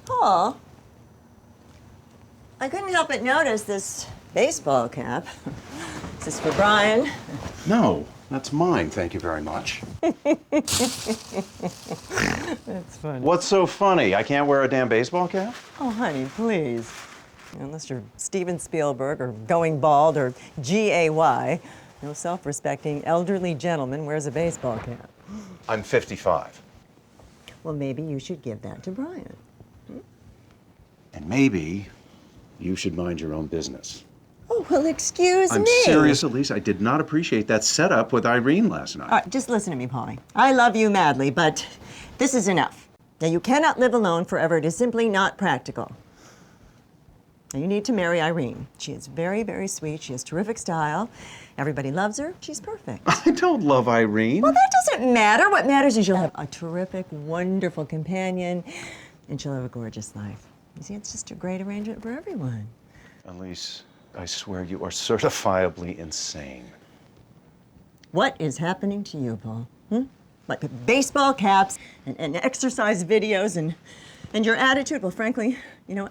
Paul? I couldn't help but notice this baseball cap. Is this for Brian? No, that's mine. Thank you very much. That's funny. What's so funny? I can't wear a damn baseball cap? Oh, honey, please. Unless you're Steven Spielberg or going bald or GAY, no self-respecting elderly gentleman wears a baseball cap. I'm 55. Well, maybe you should give that to Brian. And maybe you should mind your own business. Oh, well, excuse I'm me. serious, Elise. I did not appreciate that setup with Irene last night. All right, just listen to me, Polly. I love you madly, but this is enough. Now, you cannot live alone forever. It is simply not practical. Now, you need to marry Irene. She is very, very sweet. She has terrific style. Everybody loves her. She's perfect. I don't love Irene. Well, that doesn't matter. What matters is you'll have a terrific, wonderful companion, and she'll have a gorgeous life. You see, it's just a great arrangement for everyone. Elise, I swear you are certifiably insane. What is happening to you, Paul? Like with baseball caps and exercise videos and your attitude? Well, frankly, you know,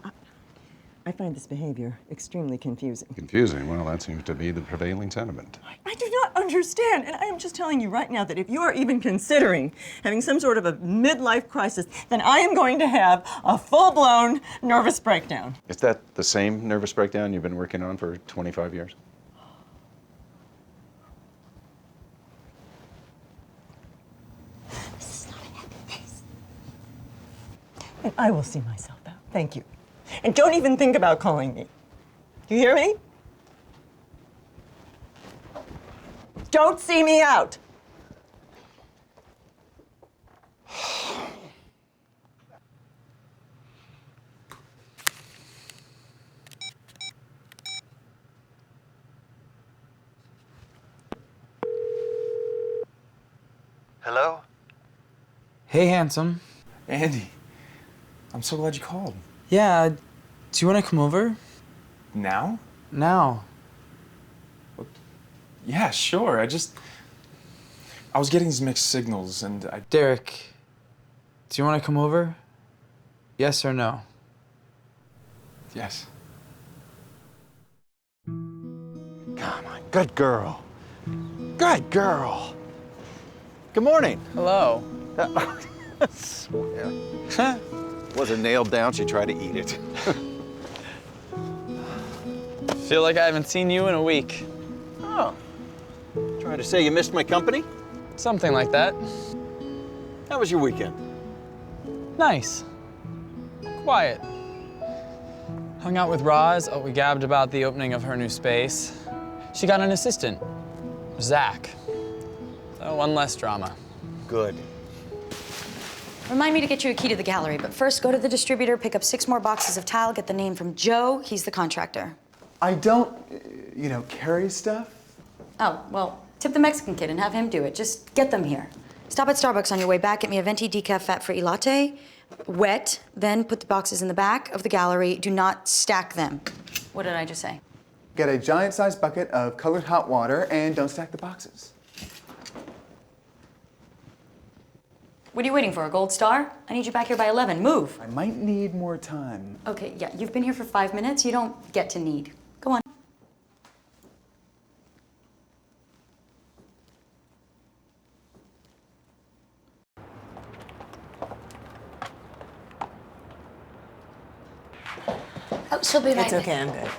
I find this behavior extremely confusing. Confusing. Well, that seems to be the prevailing sentiment. I do not understand, and I am just telling you right now that if you are even considering having some sort of a midlife crisis, then I am going to have a full-blown nervous breakdown. Is that the same nervous breakdown you've been working on for 25 years? This is not a happy place. And I will see myself out. Thank you. And don't even think about calling me. You hear me? Don't see me out. Hello? Hey, handsome. Andy, I'm so glad you called. Yeah, do you want to come over? Now? Now. Yeah, sure. I was getting these mixed signals and I... Derek, do you want to come over? Yes or no? Yes. Come on, good girl. Good girl. Good morning. Hello. I swear. Wasn't nailed down, she tried to eat it. Feel like I haven't seen you in a week. Oh. Trying to say you missed my company? Something like that. How was your weekend? Nice. Quiet. Hung out with Roz. We gabbed about the opening of her new space. She got an assistant, Zach. So one less drama. Good. Remind me to get you a key to the gallery, but first go to the distributor, pick up 6 more boxes of tile, get the name from Joe. He's the contractor. I don't, carry stuff. Oh, well, tip the Mexican kid and have him do it. Just get them here. Stop at Starbucks on your way back, get me a venti decaf fat-free latte, wet, then put the boxes in the back of the gallery. Do not stack them. What did I just say? Get a giant-sized bucket of colored hot water and don't stack the boxes. What are you waiting for, a gold star? I need you back here by 11. Move. I might need more time. Okay, yeah, you've been here for 5 minutes. You don't get to need. Go on. She'll be right It's okay, I'm good.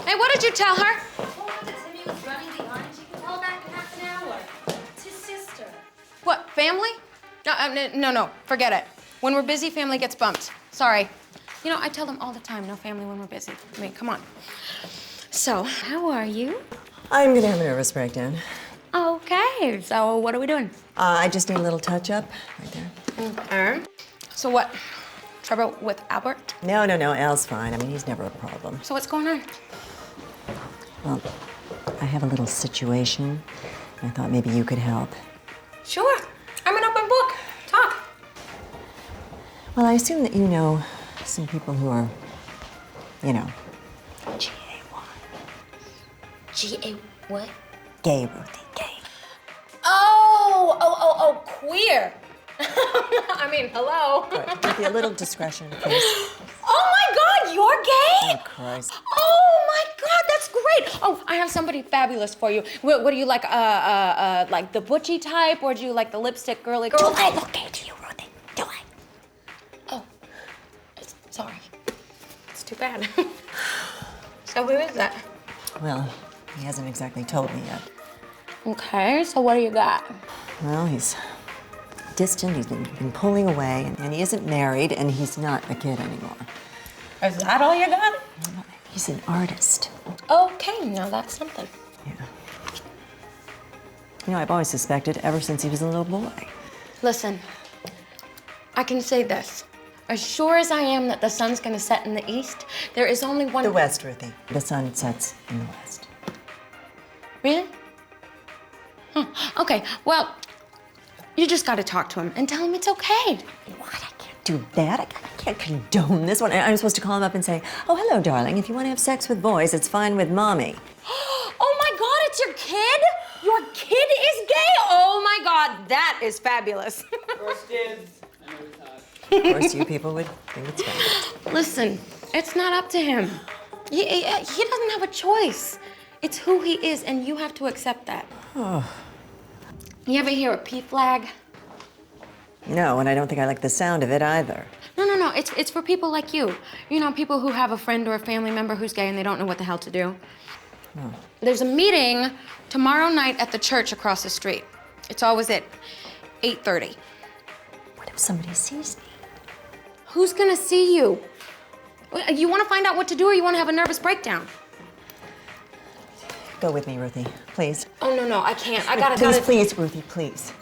Hey, what did you tell her? Timmy was running behind. She can call back in half an hour. It's his sister. What, family? No, forget it. When we're busy, family gets bumped. Sorry. You know, I tell them all the time, no family when we're busy. I mean, come on. So, how are you? I'm gonna have a nervous breakdown. Okay, so what are we doing? I just need a little touch-up right there. Okay. So what? Trouble with Albert? No, Al's fine. I mean, he's never a problem. So what's going on? Well, I have a little situation. I thought maybe you could help. Sure. I'm an open book. Talk. Well, I assume that you know some people who are, you know, G.A. what? gay, Ruthie, gay. Oh, queer. I mean, hello. Right, Ruthie, a little discretion, please. Oh my God, you're gay? Oh, Christ. Oh my God, that's great. Oh, I have somebody fabulous for you. What do you like? Like the butchy type, or do you like the lipstick girly girl? Do I look gay to you, Ruthie? Do I? Oh, sorry. It's too bad. So who is that? Well, he hasn't exactly told me yet. Okay, so what do you got? Well, he's distant, he's been pulling away, and he isn't married, and he's not a kid anymore. Is that all you got? He's an artist. Okay, now that's something. Yeah. You know, I've always suspected ever since he was a little boy. Listen, I can say this. As sure as I am that the sun's gonna set in the east, there is only one— The west, Ruthie. The sun sets in the west. Really? Okay, well, you just gotta talk to him and tell him it's okay. What? I can't do that. I can't condone this one. I'm supposed to call him up and say, oh, hello, darling. If you want to have sex with boys, it's fine with mommy. Oh my God, it's your kid? Your kid is gay? Oh my God, that is fabulous. First kids. Of course, you people would think it's fine. Listen, it's not up to him. He doesn't have a choice. It's who he is, and you have to accept that. Oh. You ever hear a P flag? No, and I don't think I like the sound of it either. No. It's for people like you. You know, people who have a friend or a family member who's gay and they don't know what the hell to do. Oh. There's a meeting tomorrow night at the church across the street. It's always at 8:30. What if somebody sees me? Who's gonna see you? You wanna find out what to do, or you wanna have a nervous breakdown? Go with me, Ruthie, please. Oh, no, I can't. I Please, Ruthie, please.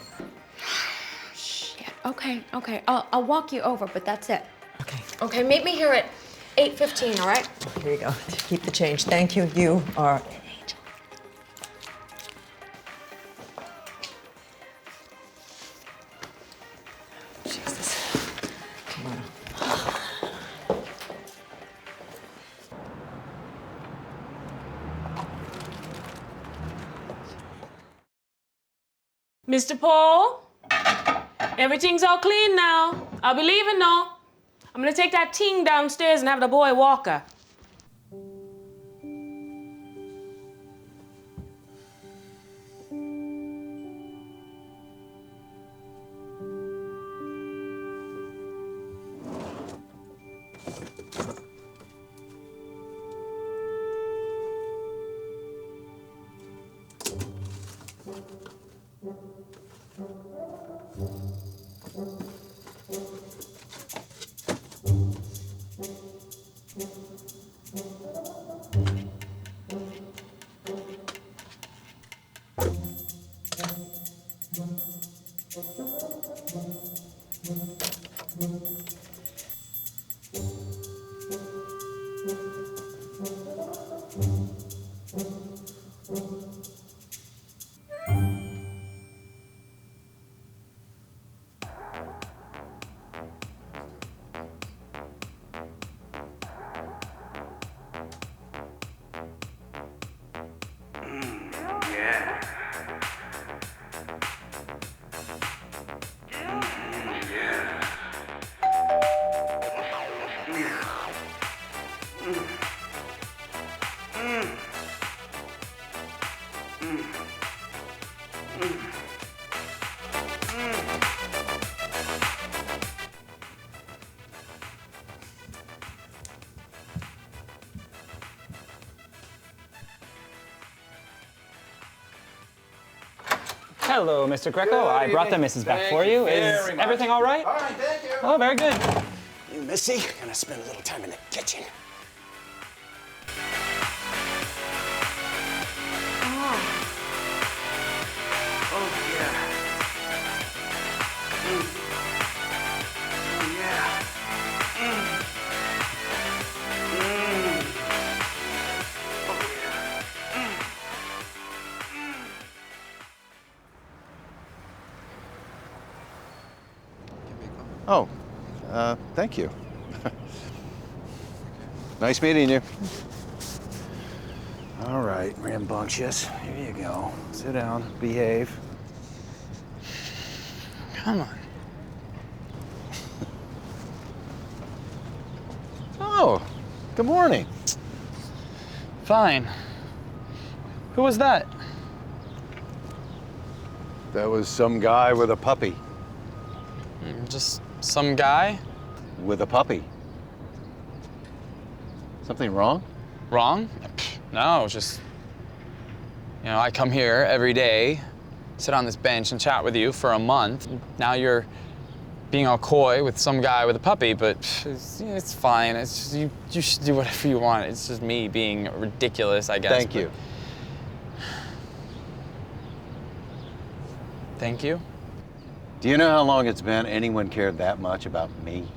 Shit. Okay. I'll walk you over, but that's it. Okay. Okay, meet me here at 8:15, all right? Here you go. Keep the change. Thank you. You are an angel. Jesus. Come on. Mr. Paul, everything's all clean now. I'll be leaving now. I'm gonna take that ting downstairs and have the boy walk her. Hello, Mr. Greco. I brought the missus back for you. Is everything all right? All right, thank you. Oh, very good. You, Missy, gonna spend a little time in the kitchen. Oh, yeah. Oh, yeah. Oh, thank you. Nice meeting you. All right, rambunctious. Here you go. Sit down, behave. Come on. Oh, good morning. Fine. Who was that? That was some guy with a puppy. Just some guy? With a puppy. Something wrong? Wrong? No, just, you know, I come here every day, sit on this bench and chat with you for a month. Now you're being all coy with some guy with a puppy, but it's fine. It's just, you should do whatever you want. It's just me being ridiculous, I guess. Thank you. Thank you? Do you know how long it's been anyone cared that much about me?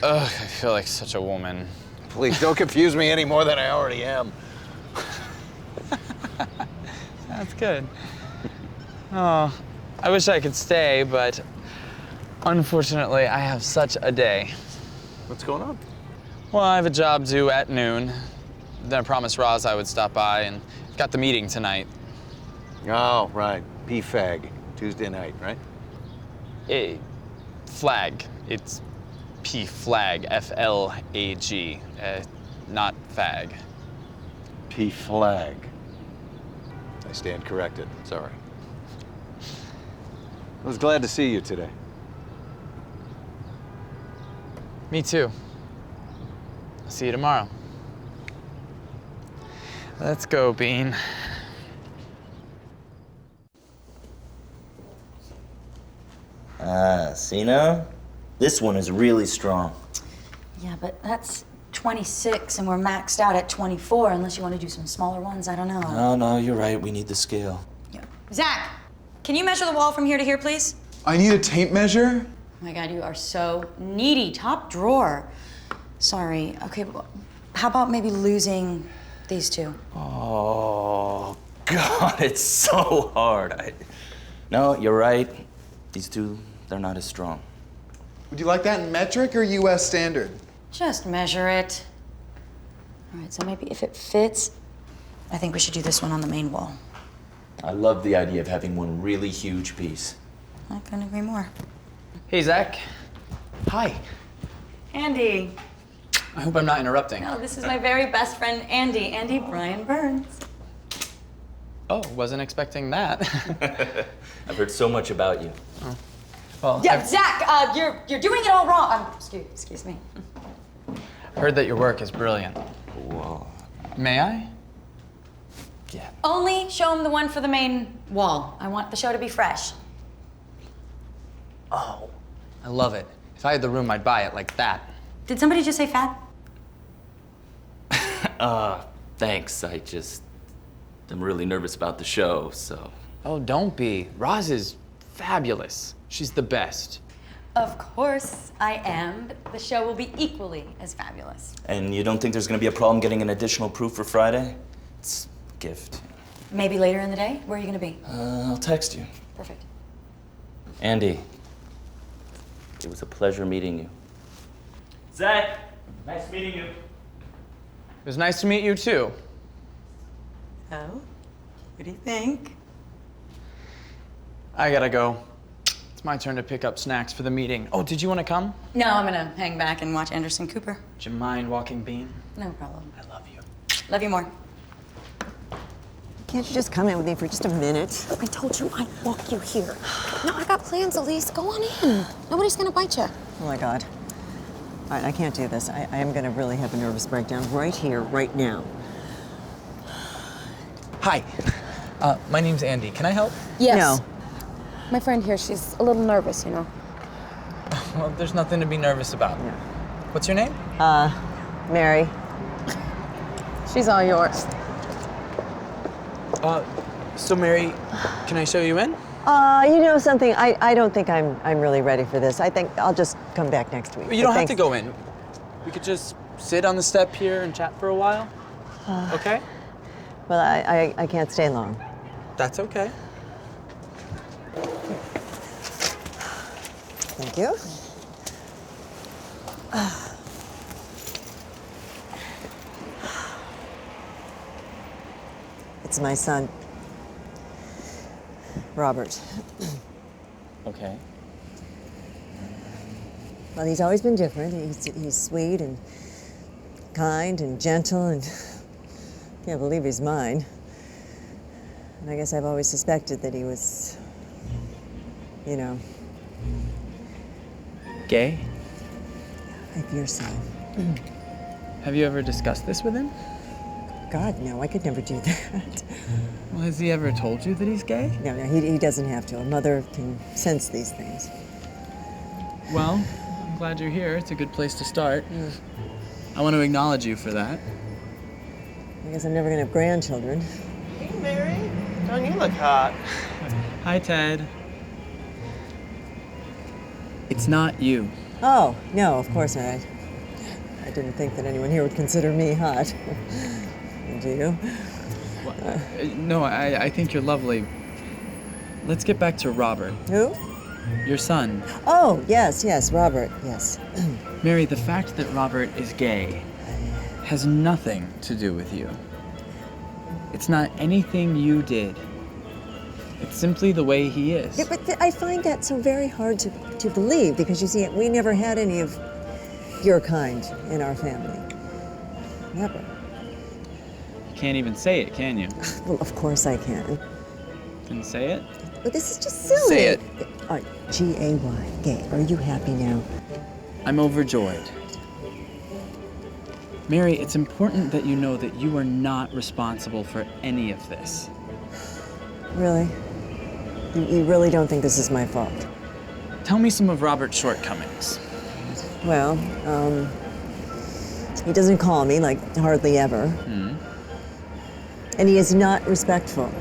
Ugh, I feel like such a woman. Please don't confuse me any more than I already am. That's good. Oh, I wish I could stay, but unfortunately, I have such a day. What's going on? Well, I have a job due at noon. Then I promised Roz I would stop by, and got the meeting tonight. Oh, right. PFAG. Tuesday night, right? Flag. It's P-flag, F-L-A-G, not fag. P-flag. I stand corrected. Sorry. I was glad to see you today. Me too. I'll see you tomorrow. Let's go, Bean. See now? This one is really strong. Yeah, but that's 26 and we're maxed out at 24 unless you want to do some smaller ones. I don't know. No, you're right. We need the scale. Zach, can you measure the wall from here to here, please? I need a tape measure. Oh my God, you are so needy. Top drawer. Sorry. Okay, well, how about maybe losing these two? Oh, God, it's so hard. No, you're right. These two, they're not as strong. Would you like that in metric or US standard? Just measure it. All right, so maybe if it fits, I think we should do this one on the main wall. I love the idea of having one really huge piece. I couldn't agree more. Hey, Zach. Hi. Andy. I hope I'm not interrupting. No, this is my very best friend, Andy. Andy Brian Burns. Oh, wasn't expecting that. I've heard so much about you. Oh. Well, Yeah, I've Zach, you're doing it all wrong. Excuse me. heard that your work is brilliant. Whoa. May I? Yeah. Only show him the one for the main wall. I want the show to be fresh. Oh, I love it. If I had the room, I'd buy it like that. Did somebody just say fat? Thanks. I'm really nervous about the show, so. Oh, don't be. Roz is fabulous. She's the best. Of course I am, but the show will be equally as fabulous. And you don't think there's gonna be a problem getting an additional proof for Friday? It's a gift. Maybe later in the day? Where are you gonna be? I'll text you. Perfect. Andy, it was a pleasure meeting you. Zach, nice meeting you. It was nice to meet you, too. Oh? What do you think? I gotta go. It's my turn to pick up snacks for the meeting. Oh, did you want to come? No, I'm gonna hang back and watch Anderson Cooper. Would you mind walking Bean? No problem. I love you. Love you more. Can't you just come in with me for just a minute? I told you I'd walk you here. No, I got plans, Elise. Go on in. Nobody's gonna bite you. Oh my God. All right, I can't do this. I am gonna really have a nervous breakdown right here, right now. Hi. My name's Andy. Can I help? Yes. No. My friend here, she's a little nervous, you know. Well, there's nothing to be nervous about. What's your name? Mary. She's all yours. So Mary, can I show you in? You know something? I don't think I'm really ready for this. I think I'll just come back next week. You don't have Thanks. to go in. We could just sit on the step here and chat for a while. Okay? Well, I can't stay long. That's okay. Thank you. It's my son, Robert. Okay. Well, he's always been different. He's sweet and kind and gentle, and can't believe he's mine. And I guess I've always suspected that he was, you know, Gay? like your son. Have you ever discussed this with him? God, no, I could never do that. Well, has he ever told you that he's gay? No, he doesn't have to. A mother can sense these things. Well, I'm glad you're here. It's a good place to start. I want to acknowledge you for that. I guess I'm never gonna have grandchildren. Hey, Mary. Don't you look hot? Hi, Ted. It's not you. Oh, no, of course not. I didn't think that anyone here would consider me hot. Do you? No, I think you're lovely. Let's get back to Robert. Who? Your son. Oh, yes, Robert, yes. Mary, the fact that Robert is gay has nothing to do with you. It's not anything you did. It's simply the way he is. Yeah, but I find that so very hard to believe, because you see, we never had any of your kind in our family. Never. You can't even say it, can you? Well, of course I can. Then say it. But this is just silly. Say it. All right, G-A-Y, gay. Are you happy now? I'm overjoyed. Mary, it's important that you know that you are not responsible for any of this. Really? You really don't think this is my fault? Tell me some of Robert's shortcomings. Well, he doesn't call me, like, hardly ever. And he is not respectful.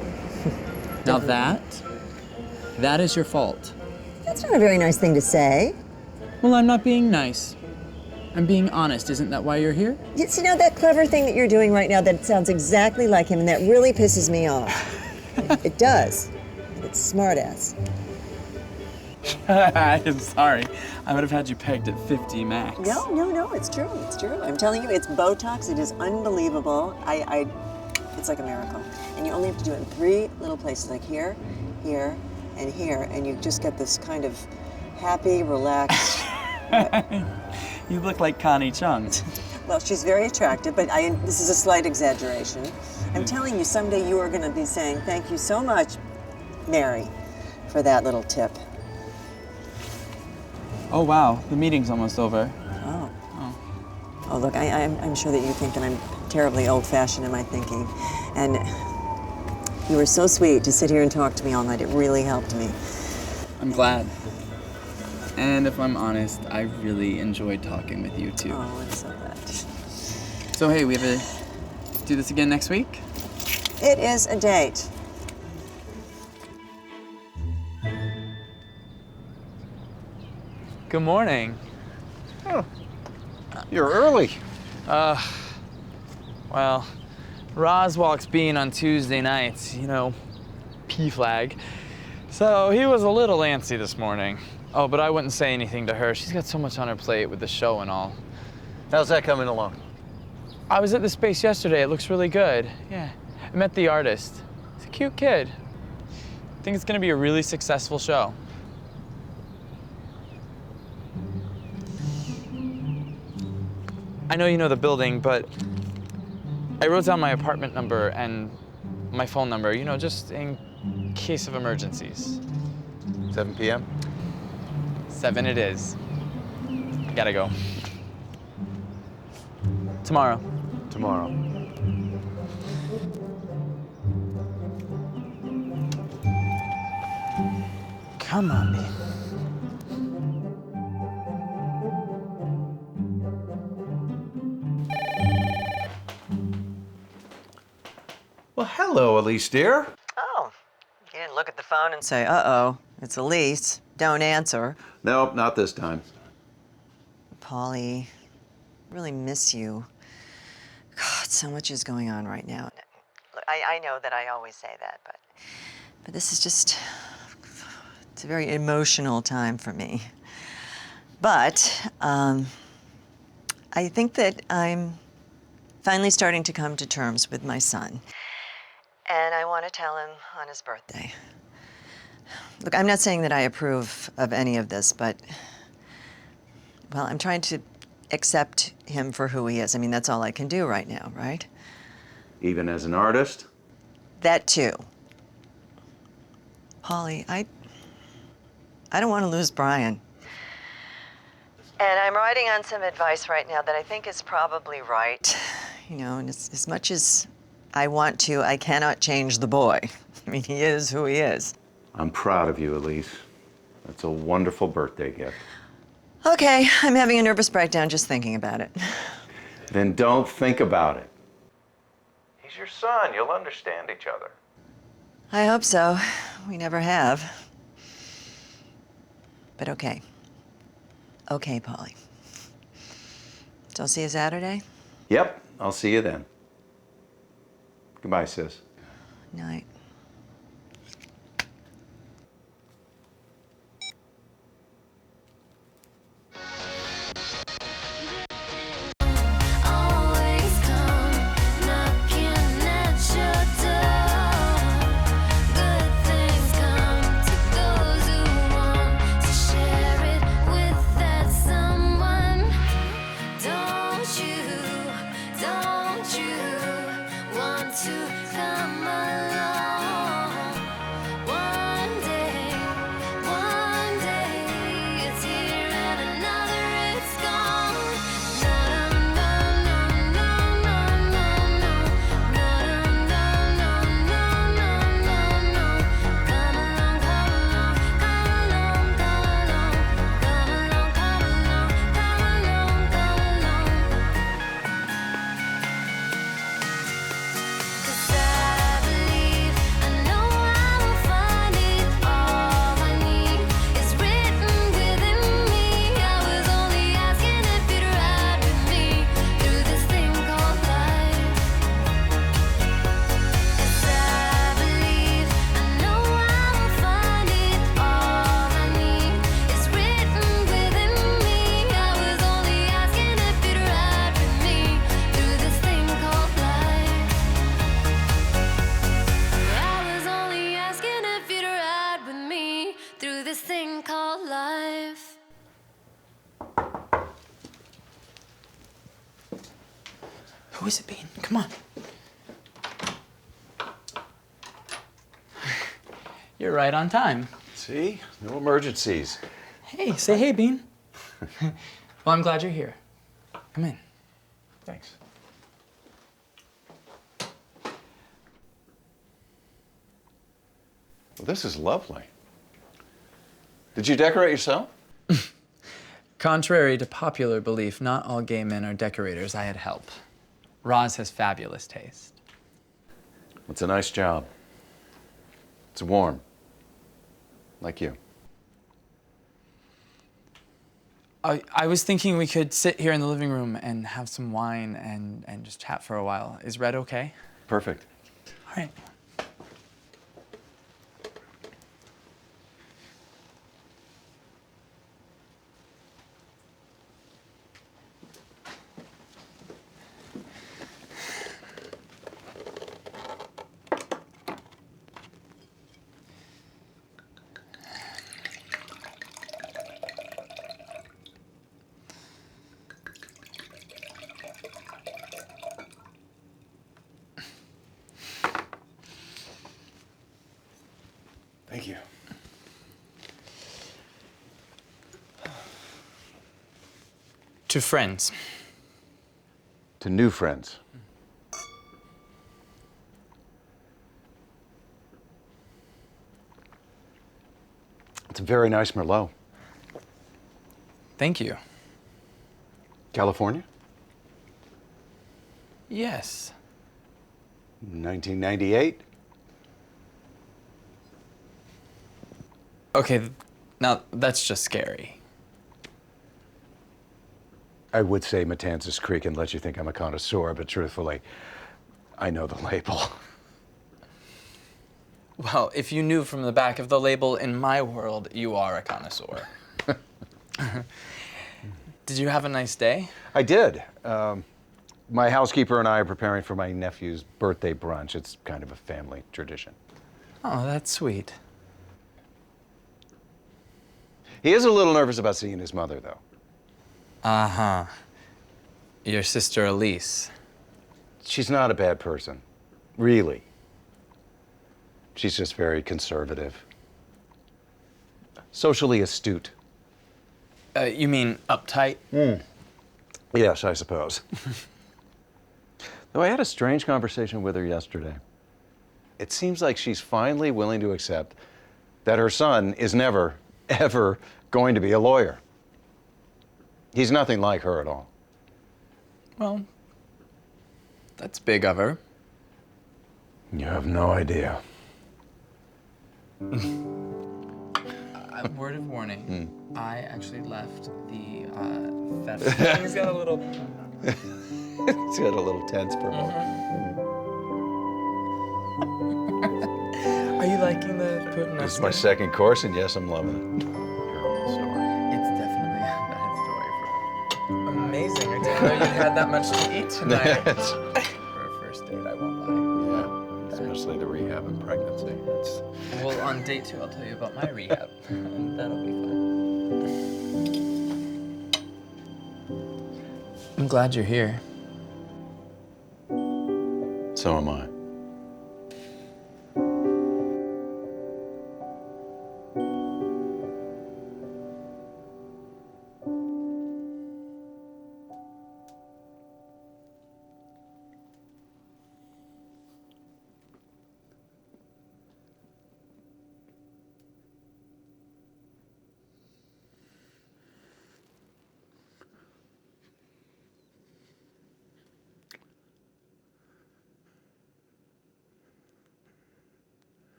Now that is your fault. That's not a very nice thing to say. Well, I'm not being nice. I'm being honest. Isn't that why you're here? You see, now that clever thing that you're doing right now, that sounds exactly like him, and that really pisses me off. It does. It's smart-ass. I'm sorry. I would have had you pegged at 50 max. No, it's true. It's true. I'm telling you, it's Botox. It is unbelievable. It's like a miracle. And you only have to do it in 3 little places, like here, here, and here, and you just get this kind of happy, relaxed. You look like Connie Chung. Well, she's very attractive, but this is a slight exaggeration. I'm telling you, someday you are going to be saying, thank you so much, Mary, for that little tip. Oh, wow. The meeting's almost over. Oh, look, I'm sure that you think that I'm terribly old-fashioned in my thinking. And you were so sweet to sit here and talk to me all night. It really helped me. I'm glad. And if I'm honest, I really enjoyed talking with you, too. Oh, I'm so glad. So, hey, we have to do this again next week? It is a date. Good morning. Oh, you're early. Well, Roz walks Bean on Tuesday nights, you know, P-flag. So he was a little antsy this morning. Oh, but I wouldn't say anything to her. She's got so much on her plate with the show and all. How's that coming along? I was at the space yesterday. It looks really good. Yeah. I met the artist. He's a cute kid. I think it's gonna be a really successful show. I know you know the building, but I wrote down my apartment number and my phone number, you know, just in case of emergencies. 7 p.m.? 7 it is. Gotta go. Tomorrow. Tomorrow. Come on, Bean. Well, hello, Elise, dear. Oh, you didn't look at the phone and say, uh-oh, it's Elise. Don't answer. Nope, not this time. Paulie, I really miss you. God, so much is going on right now. Look, I know that I always say that, but this is just, it's a very emotional time for me. But I think that I'm finally starting to come to terms with my son. And I want to tell him on his birthday. Look, I'm not saying that I approve of any of this, but, well, I'm trying to accept him for who he is. I mean, that's all I can do right now, right? Even as an artist? That too. Paulie, I don't want to lose Brian. And I'm writing on some advice right now that I think is probably right. You know, and as much as I want to, I cannot change the boy. I mean, he is who he is. I'm proud of you, Elise. That's a wonderful birthday gift. Okay, I'm having a nervous breakdown just thinking about it. Then don't think about it. He's your son. You'll understand each other. I hope so. We never have. But okay. Okay, Paulie. So I'll see you Saturday? Yep, I'll see you then. Goodbye, sis. Night. Who is it, Bean? Come on. You're right on time. See? No emergencies. Hey, say hey, Bean. Well, I'm glad you're here. Come in. Thanks. Well, this is lovely. Did you decorate yourself? Contrary to popular belief, not all gay men are decorators. I had help. Roz has fabulous taste. It's a nice job. It's warm. Like you. I was thinking we could sit here in the living room and have some wine and just chat for a while. Is Red okay? Perfect. All right. Thank you. To friends. To new friends. It's a very nice Merlot. Thank you. California? Yes. 1998? Okay, now that's just scary. I would say Matanzas Creek and let you think I'm a connoisseur, but truthfully, I know the label. Well, if you knew from the back of the label, in my world, you are a connoisseur. Did you have a nice day? I did. My housekeeper and I are preparing for my nephew's birthday brunch. It's kind of a family tradition. Oh, that's sweet. He is a little nervous about seeing his mother, though. Uh-huh. Your sister Elise. She's not a bad person, really. She's just very conservative. Socially astute. You mean uptight? Yes, I suppose. Though I had a strange conversation with her yesterday. It seems like she's finally willing to accept that her son is never, ever going to be a lawyer. He's nothing like her at all. Well, that's big of her. You have no idea. Word of warning. I actually left the theft. He's got a little... He's got a little tense for a moment. Are you liking the Putin? This is my second course, and yes, I'm loving it. It's definitely a bad story for... Amazing. I didn't know you had that much to eat tonight. For a first date, I won't lie. Yeah, especially the rehab and pregnancy. Well, on date 2, I'll tell you about my rehab, and that'll be fun. I'm glad you're here. So am I.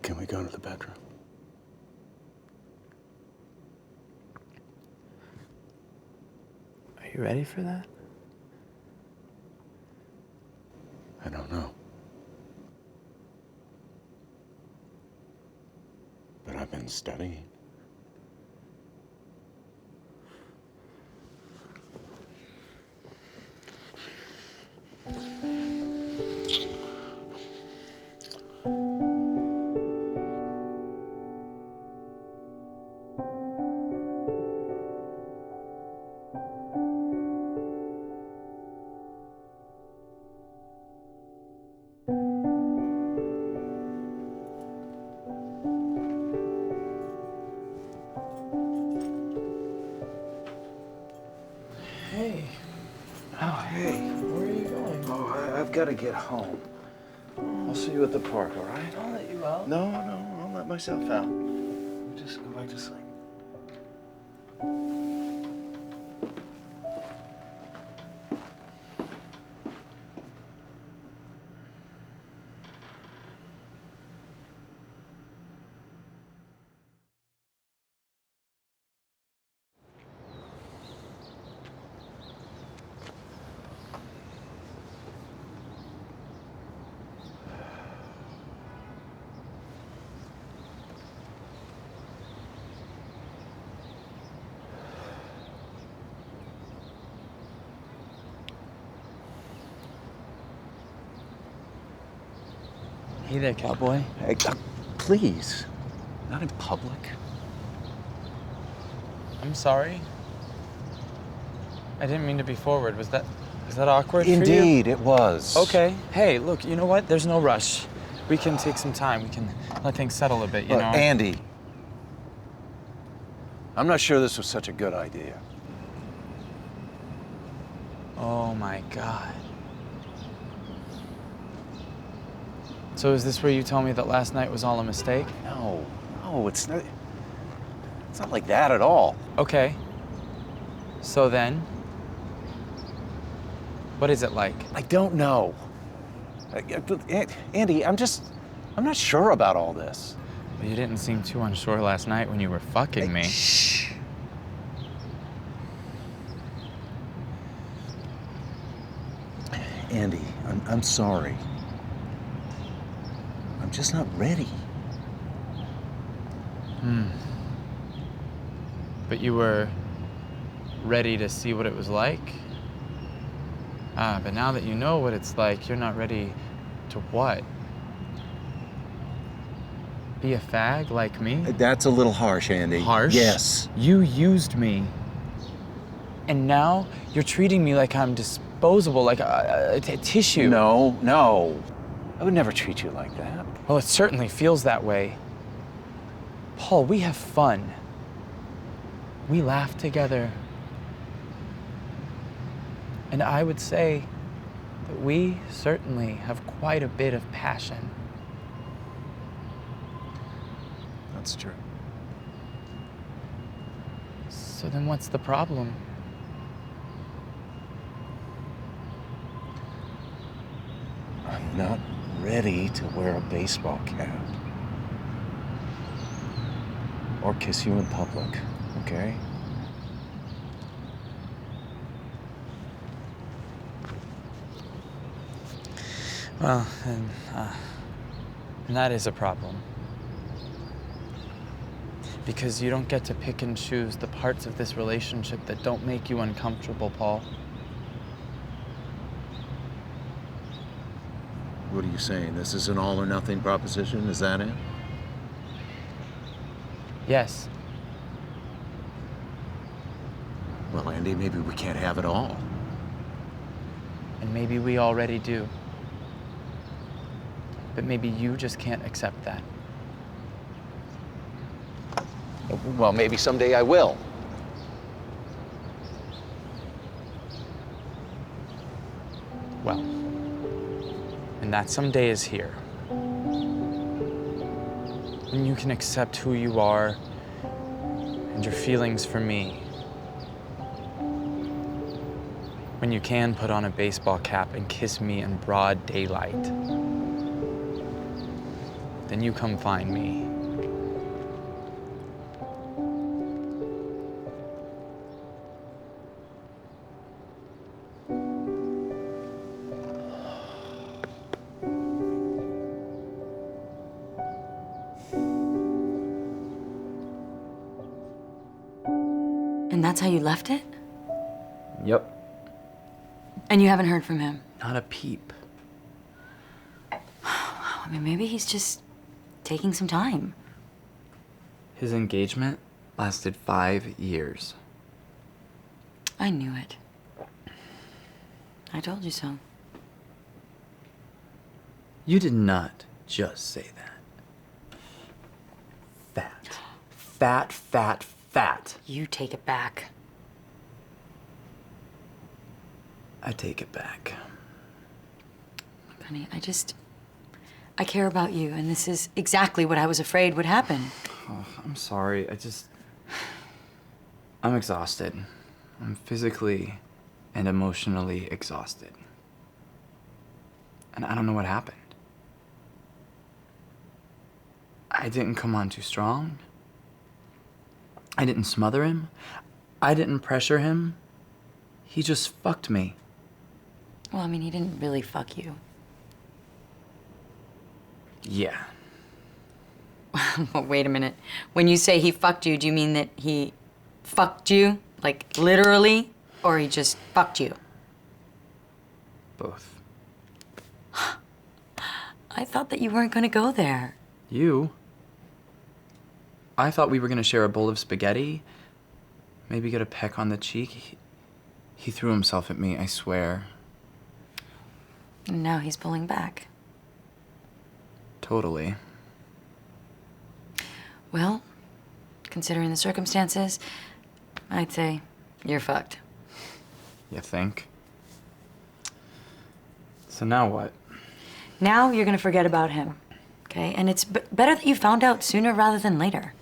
Can we go to the bedroom? Are you ready for that? I don't know. But I've been studying. Hey. Oh, hey. Where are you going? Oh, I've got to get home. I'll see you at the park, all right? I'll let you out. No, I'll let myself out. Just go back to sleep. Hey there, cowboy. Hey, please. Not in public. I'm sorry. I didn't mean to be forward. Was that... Was that awkward for you? Indeed, it was. Okay. Hey, look, you know what? There's no rush. We can take some time. We can let things settle a bit, you Look, know? Andy, I'm not sure this was such a good idea. Oh my God. So is this where you tell me that last night was all a mistake? No, it's not like that at all. Okay. So then, what is it like? I don't know. Andy, I'm not sure about all this. Well, you didn't seem too unsure last night when you were fucking me. Shh. Andy, I'm sorry. I'm just not ready. But you were ready to see what it was like? But now that you know what it's like, you're not ready to what? Be a fag like me? That's a little harsh, Andy. Harsh? Yes. You used me. And now you're treating me like I'm disposable, like a tissue. No. I would never treat you like that. Well, it certainly feels that way. Paul, we have fun. We laugh together. And I would say that we certainly have quite a bit of passion. That's true. So then what's the problem? I'm not ready to wear a baseball cap. Or kiss you in public, okay? Well, and that is a problem. Because you don't get to pick and choose the parts of this relationship that don't make you uncomfortable, Paul. What are you saying? This is an all or nothing proposition? Is that it? Yes. Well, Andy, maybe we can't have it all. And maybe we already do. But maybe you just can't accept that. Well, maybe someday I will. Well, and that someday is here. When you can accept who you are and your feelings for me. When you can put on a baseball cap and kiss me in broad daylight. Then you come find me. And that's how you left it? Yep. And you haven't heard from him? Not a peep. I mean, maybe he's just taking some time. His engagement lasted 5 years. I knew it. I told you so. You did not just say that. Fat. You take it back. I take it back. Look, honey, I care about you, and this is exactly what I was afraid would happen. Oh, I'm sorry. I'm exhausted. I'm physically and emotionally exhausted. And I don't know what happened. I didn't come on too strong. I didn't smother him. I didn't pressure him. He just fucked me. Well, I mean, he didn't really fuck you. Yeah. Well, wait a minute. When you say he fucked you, do you mean that he fucked you? Like, literally? Or he just fucked you? Both. I thought that you weren't gonna go there. You? I thought we were gonna share a bowl of spaghetti, maybe get a peck on the cheek. He threw himself at me, I swear. And now he's pulling back. Totally. Well, considering the circumstances, I'd say you're fucked. You think? So now what? Now you're gonna forget about him, okay? And it's better that you found out sooner rather than later.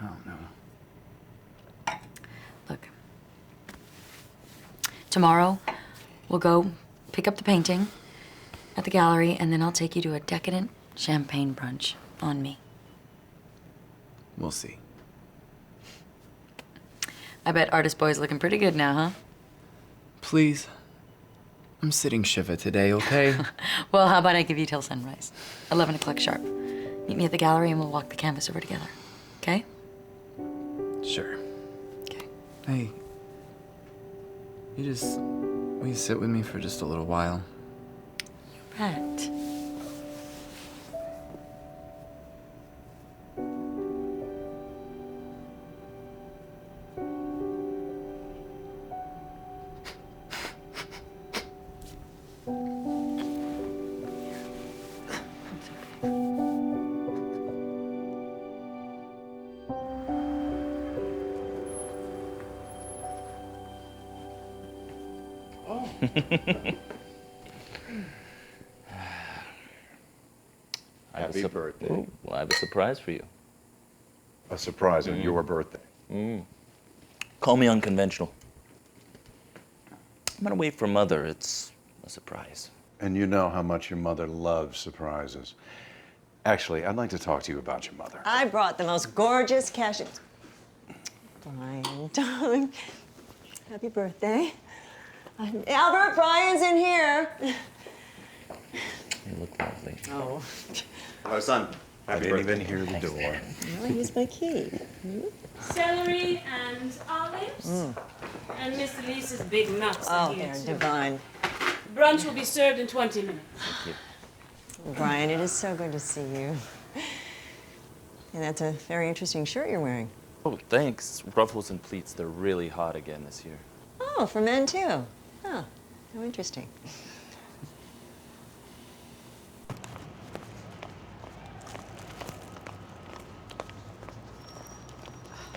Oh, no. Look, tomorrow we'll go pick up the painting at the gallery, and then I'll take you to a decadent champagne brunch on me. We'll see. I bet Artist Boy's looking pretty good now, huh? Please. I'm sitting Shiva today, okay? Well, how about I give you till sunrise? 11 o'clock sharp. Meet me at the gallery and we'll walk the canvas over together. Okay? Sure. Okay. Hey, will you sit with me for just a little while? Right. Happy birthday. Ooh, well, I have a surprise for you. A surprise on your birthday. Call me unconventional. I'm gonna wait for Mother. It's a surprise. And you know how much your mother loves surprises. Actually, I'd like to talk to you about your mother. I brought the most gorgeous cashews. Brian, darling, happy birthday. Albert, Brian's in here. You look lovely. Oh. Hello, son. I didn't even hear the door. Well, here's my key. Celery and olives. And Mr. Lisa's big nuts. Oh, here, they're too. divine. Brunch will be served in 20 minutes. Thank you. Brian, it is so good to see you. And that's a very interesting shirt you're wearing. Oh, thanks. Ruffles and pleats, they're really hot again this year. Oh, for men too. Oh, how interesting.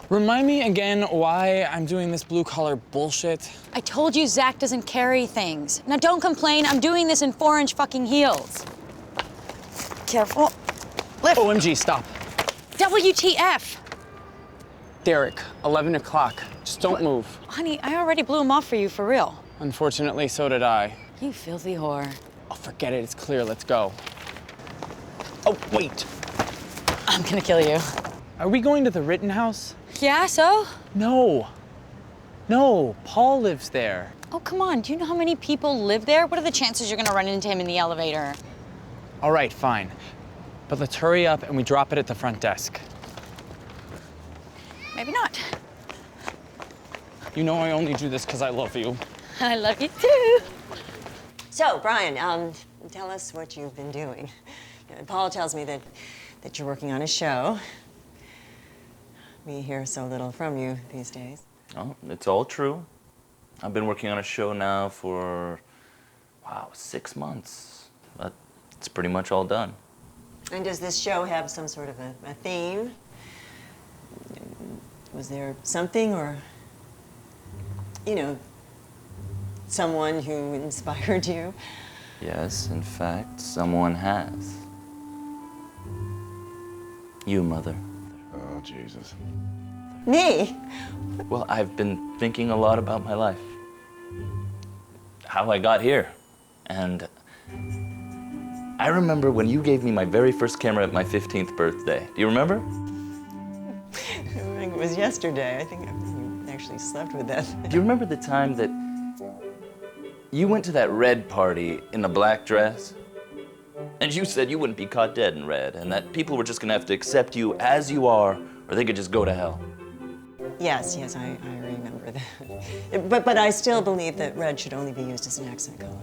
Remind me again why I'm doing this blue-collar bullshit. I told you Zach doesn't carry things. Now don't complain, I'm doing this in 4-inch fucking heels. Careful. Lift. OMG, stop. WTF? Derek, 11 o'clock. Just don't move. Honey, I already blew him off for you, for real. Unfortunately, so did I. You filthy whore. Oh, forget it. It's clear. Let's go. Oh, wait. I'm gonna kill you. Are we going to the Rittenhouse? Yeah, so? No. No, Paul lives there. Oh, come on. Do you know how many people live there? What are the chances you're gonna run into him in the elevator? All right, fine. But let's hurry up and we drop it at the front desk. Maybe not. You know I only do this because I love you. I love you too. So, Brian, tell us what you've been doing. Paul tells me that you're working on a show. We hear so little from you these days. Oh, it's all true. I've been working on a show now for, wow, 6 months. But it's pretty much all done. And does this show have some sort of a theme? Was there something or, you know, someone who inspired you? Yes, in fact, someone has. You, Mother. Oh, Jesus. Me? Well, I've been thinking a lot about my life. How I got here. And I remember when you gave me my very first camera at my 15th birthday. Do you remember? I think it was yesterday. I think you actually slept with that. Do you remember the time that you went to that red party in a black dress? And you said you wouldn't be caught dead in red, and that people were just gonna have to accept you as you are, or they could just go to hell. Yes, I remember that. But I still believe that red should only be used as an accent color.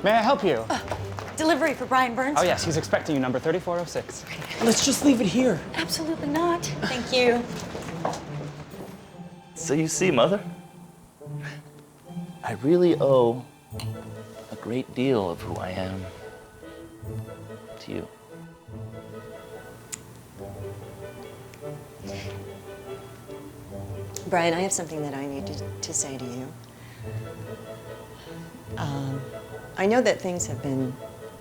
May I help you? Delivery for Brian Burns? Oh, yes, he's expecting you, number 3406. Let's just leave it here. Absolutely not. Thank you. So you see, Mother? I really owe a great deal of who I am to you. Brian, I have something that I need to say to you. I know that things have been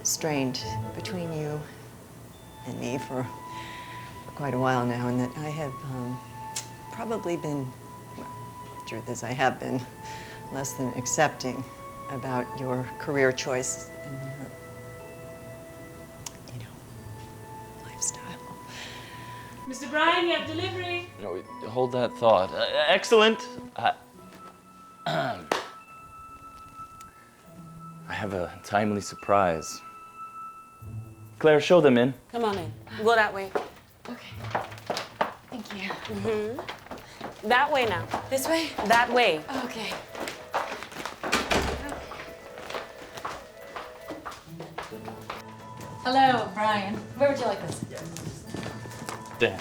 strained between you and me for quite a while now, and that I have probably been, well, the truth is I have been less than accepting about your career choice and your, lifestyle. Mr. Brian, you have delivery. No, hold that thought. Excellent. I have a timely surprise. Claire, show them in. Come on in. Go that way. Okay. Thank you. Mm-hmm. That way now. This way? That way. Okay. Hello, Brian. Where would you like this? Dan.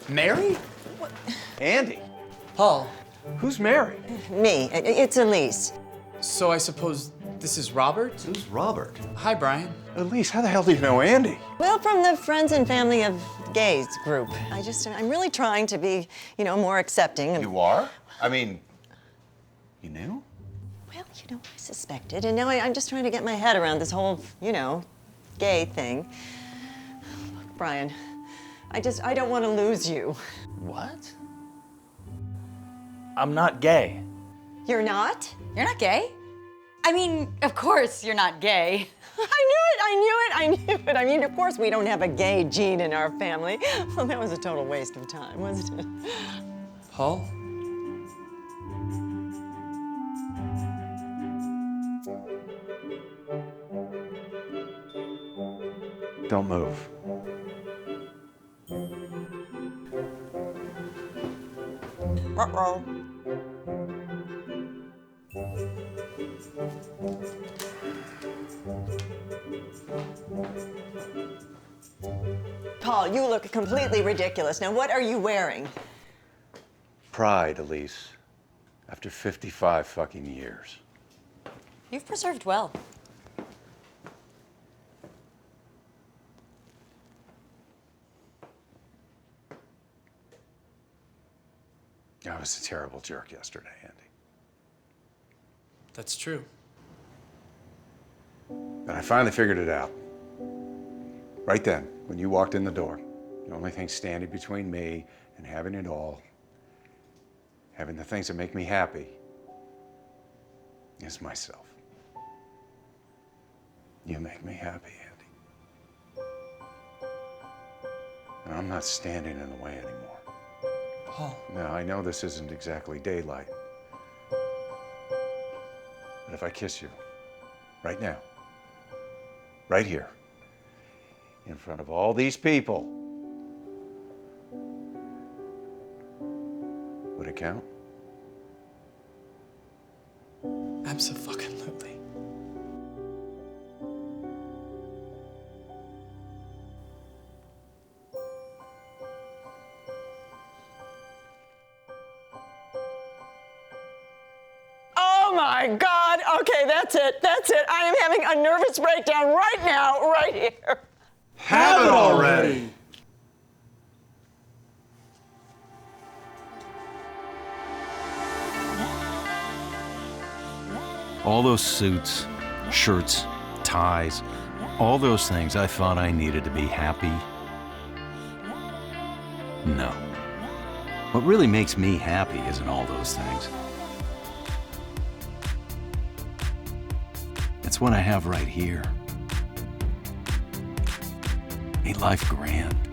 Mary? What? Andy. Paul. Who's Mary? Me. It's Elise. So I suppose this is Robert? Who's Robert? Hi, Brian. Elise, how the hell do you know Andy? Well, from the friends and family of gays group. I'm really trying to be, more accepting. You are? I mean, you knew? Well, I suspected, and now I'm just trying to get my head around this whole, gay thing. Look, Brian, I don't want to lose you. What? I'm not gay. You're not? You're not gay? I mean, of course you're not gay. I knew it. I mean, of course we don't have a gay gene in our family. Well, that was a total waste of time, wasn't it? Paul? Don't move. Uh-oh. Paul, you look completely ridiculous. Now, what are you wearing? Pride, Elise. After 55 fucking years. You've preserved well. I was a terrible jerk yesterday, Andy. That's true. And I finally figured it out. Right then, when you walked in the door, the only thing standing between me and having it all, having the things that make me happy, is myself. You make me happy, Andy. And I'm not standing in the way anymore. Paul. Now, I know this isn't exactly daylight, but if I kiss you, right now, right here, in front of all these people, would it count? Abso-fucking-lutely. Oh my God! Okay, that's it. I am having a nervous breakdown right now, right here. Have it already! All those suits, shirts, ties, all those things I thought I needed to be happy. No. What really makes me happy isn't all those things. It's what I have right here. Ain't life grand?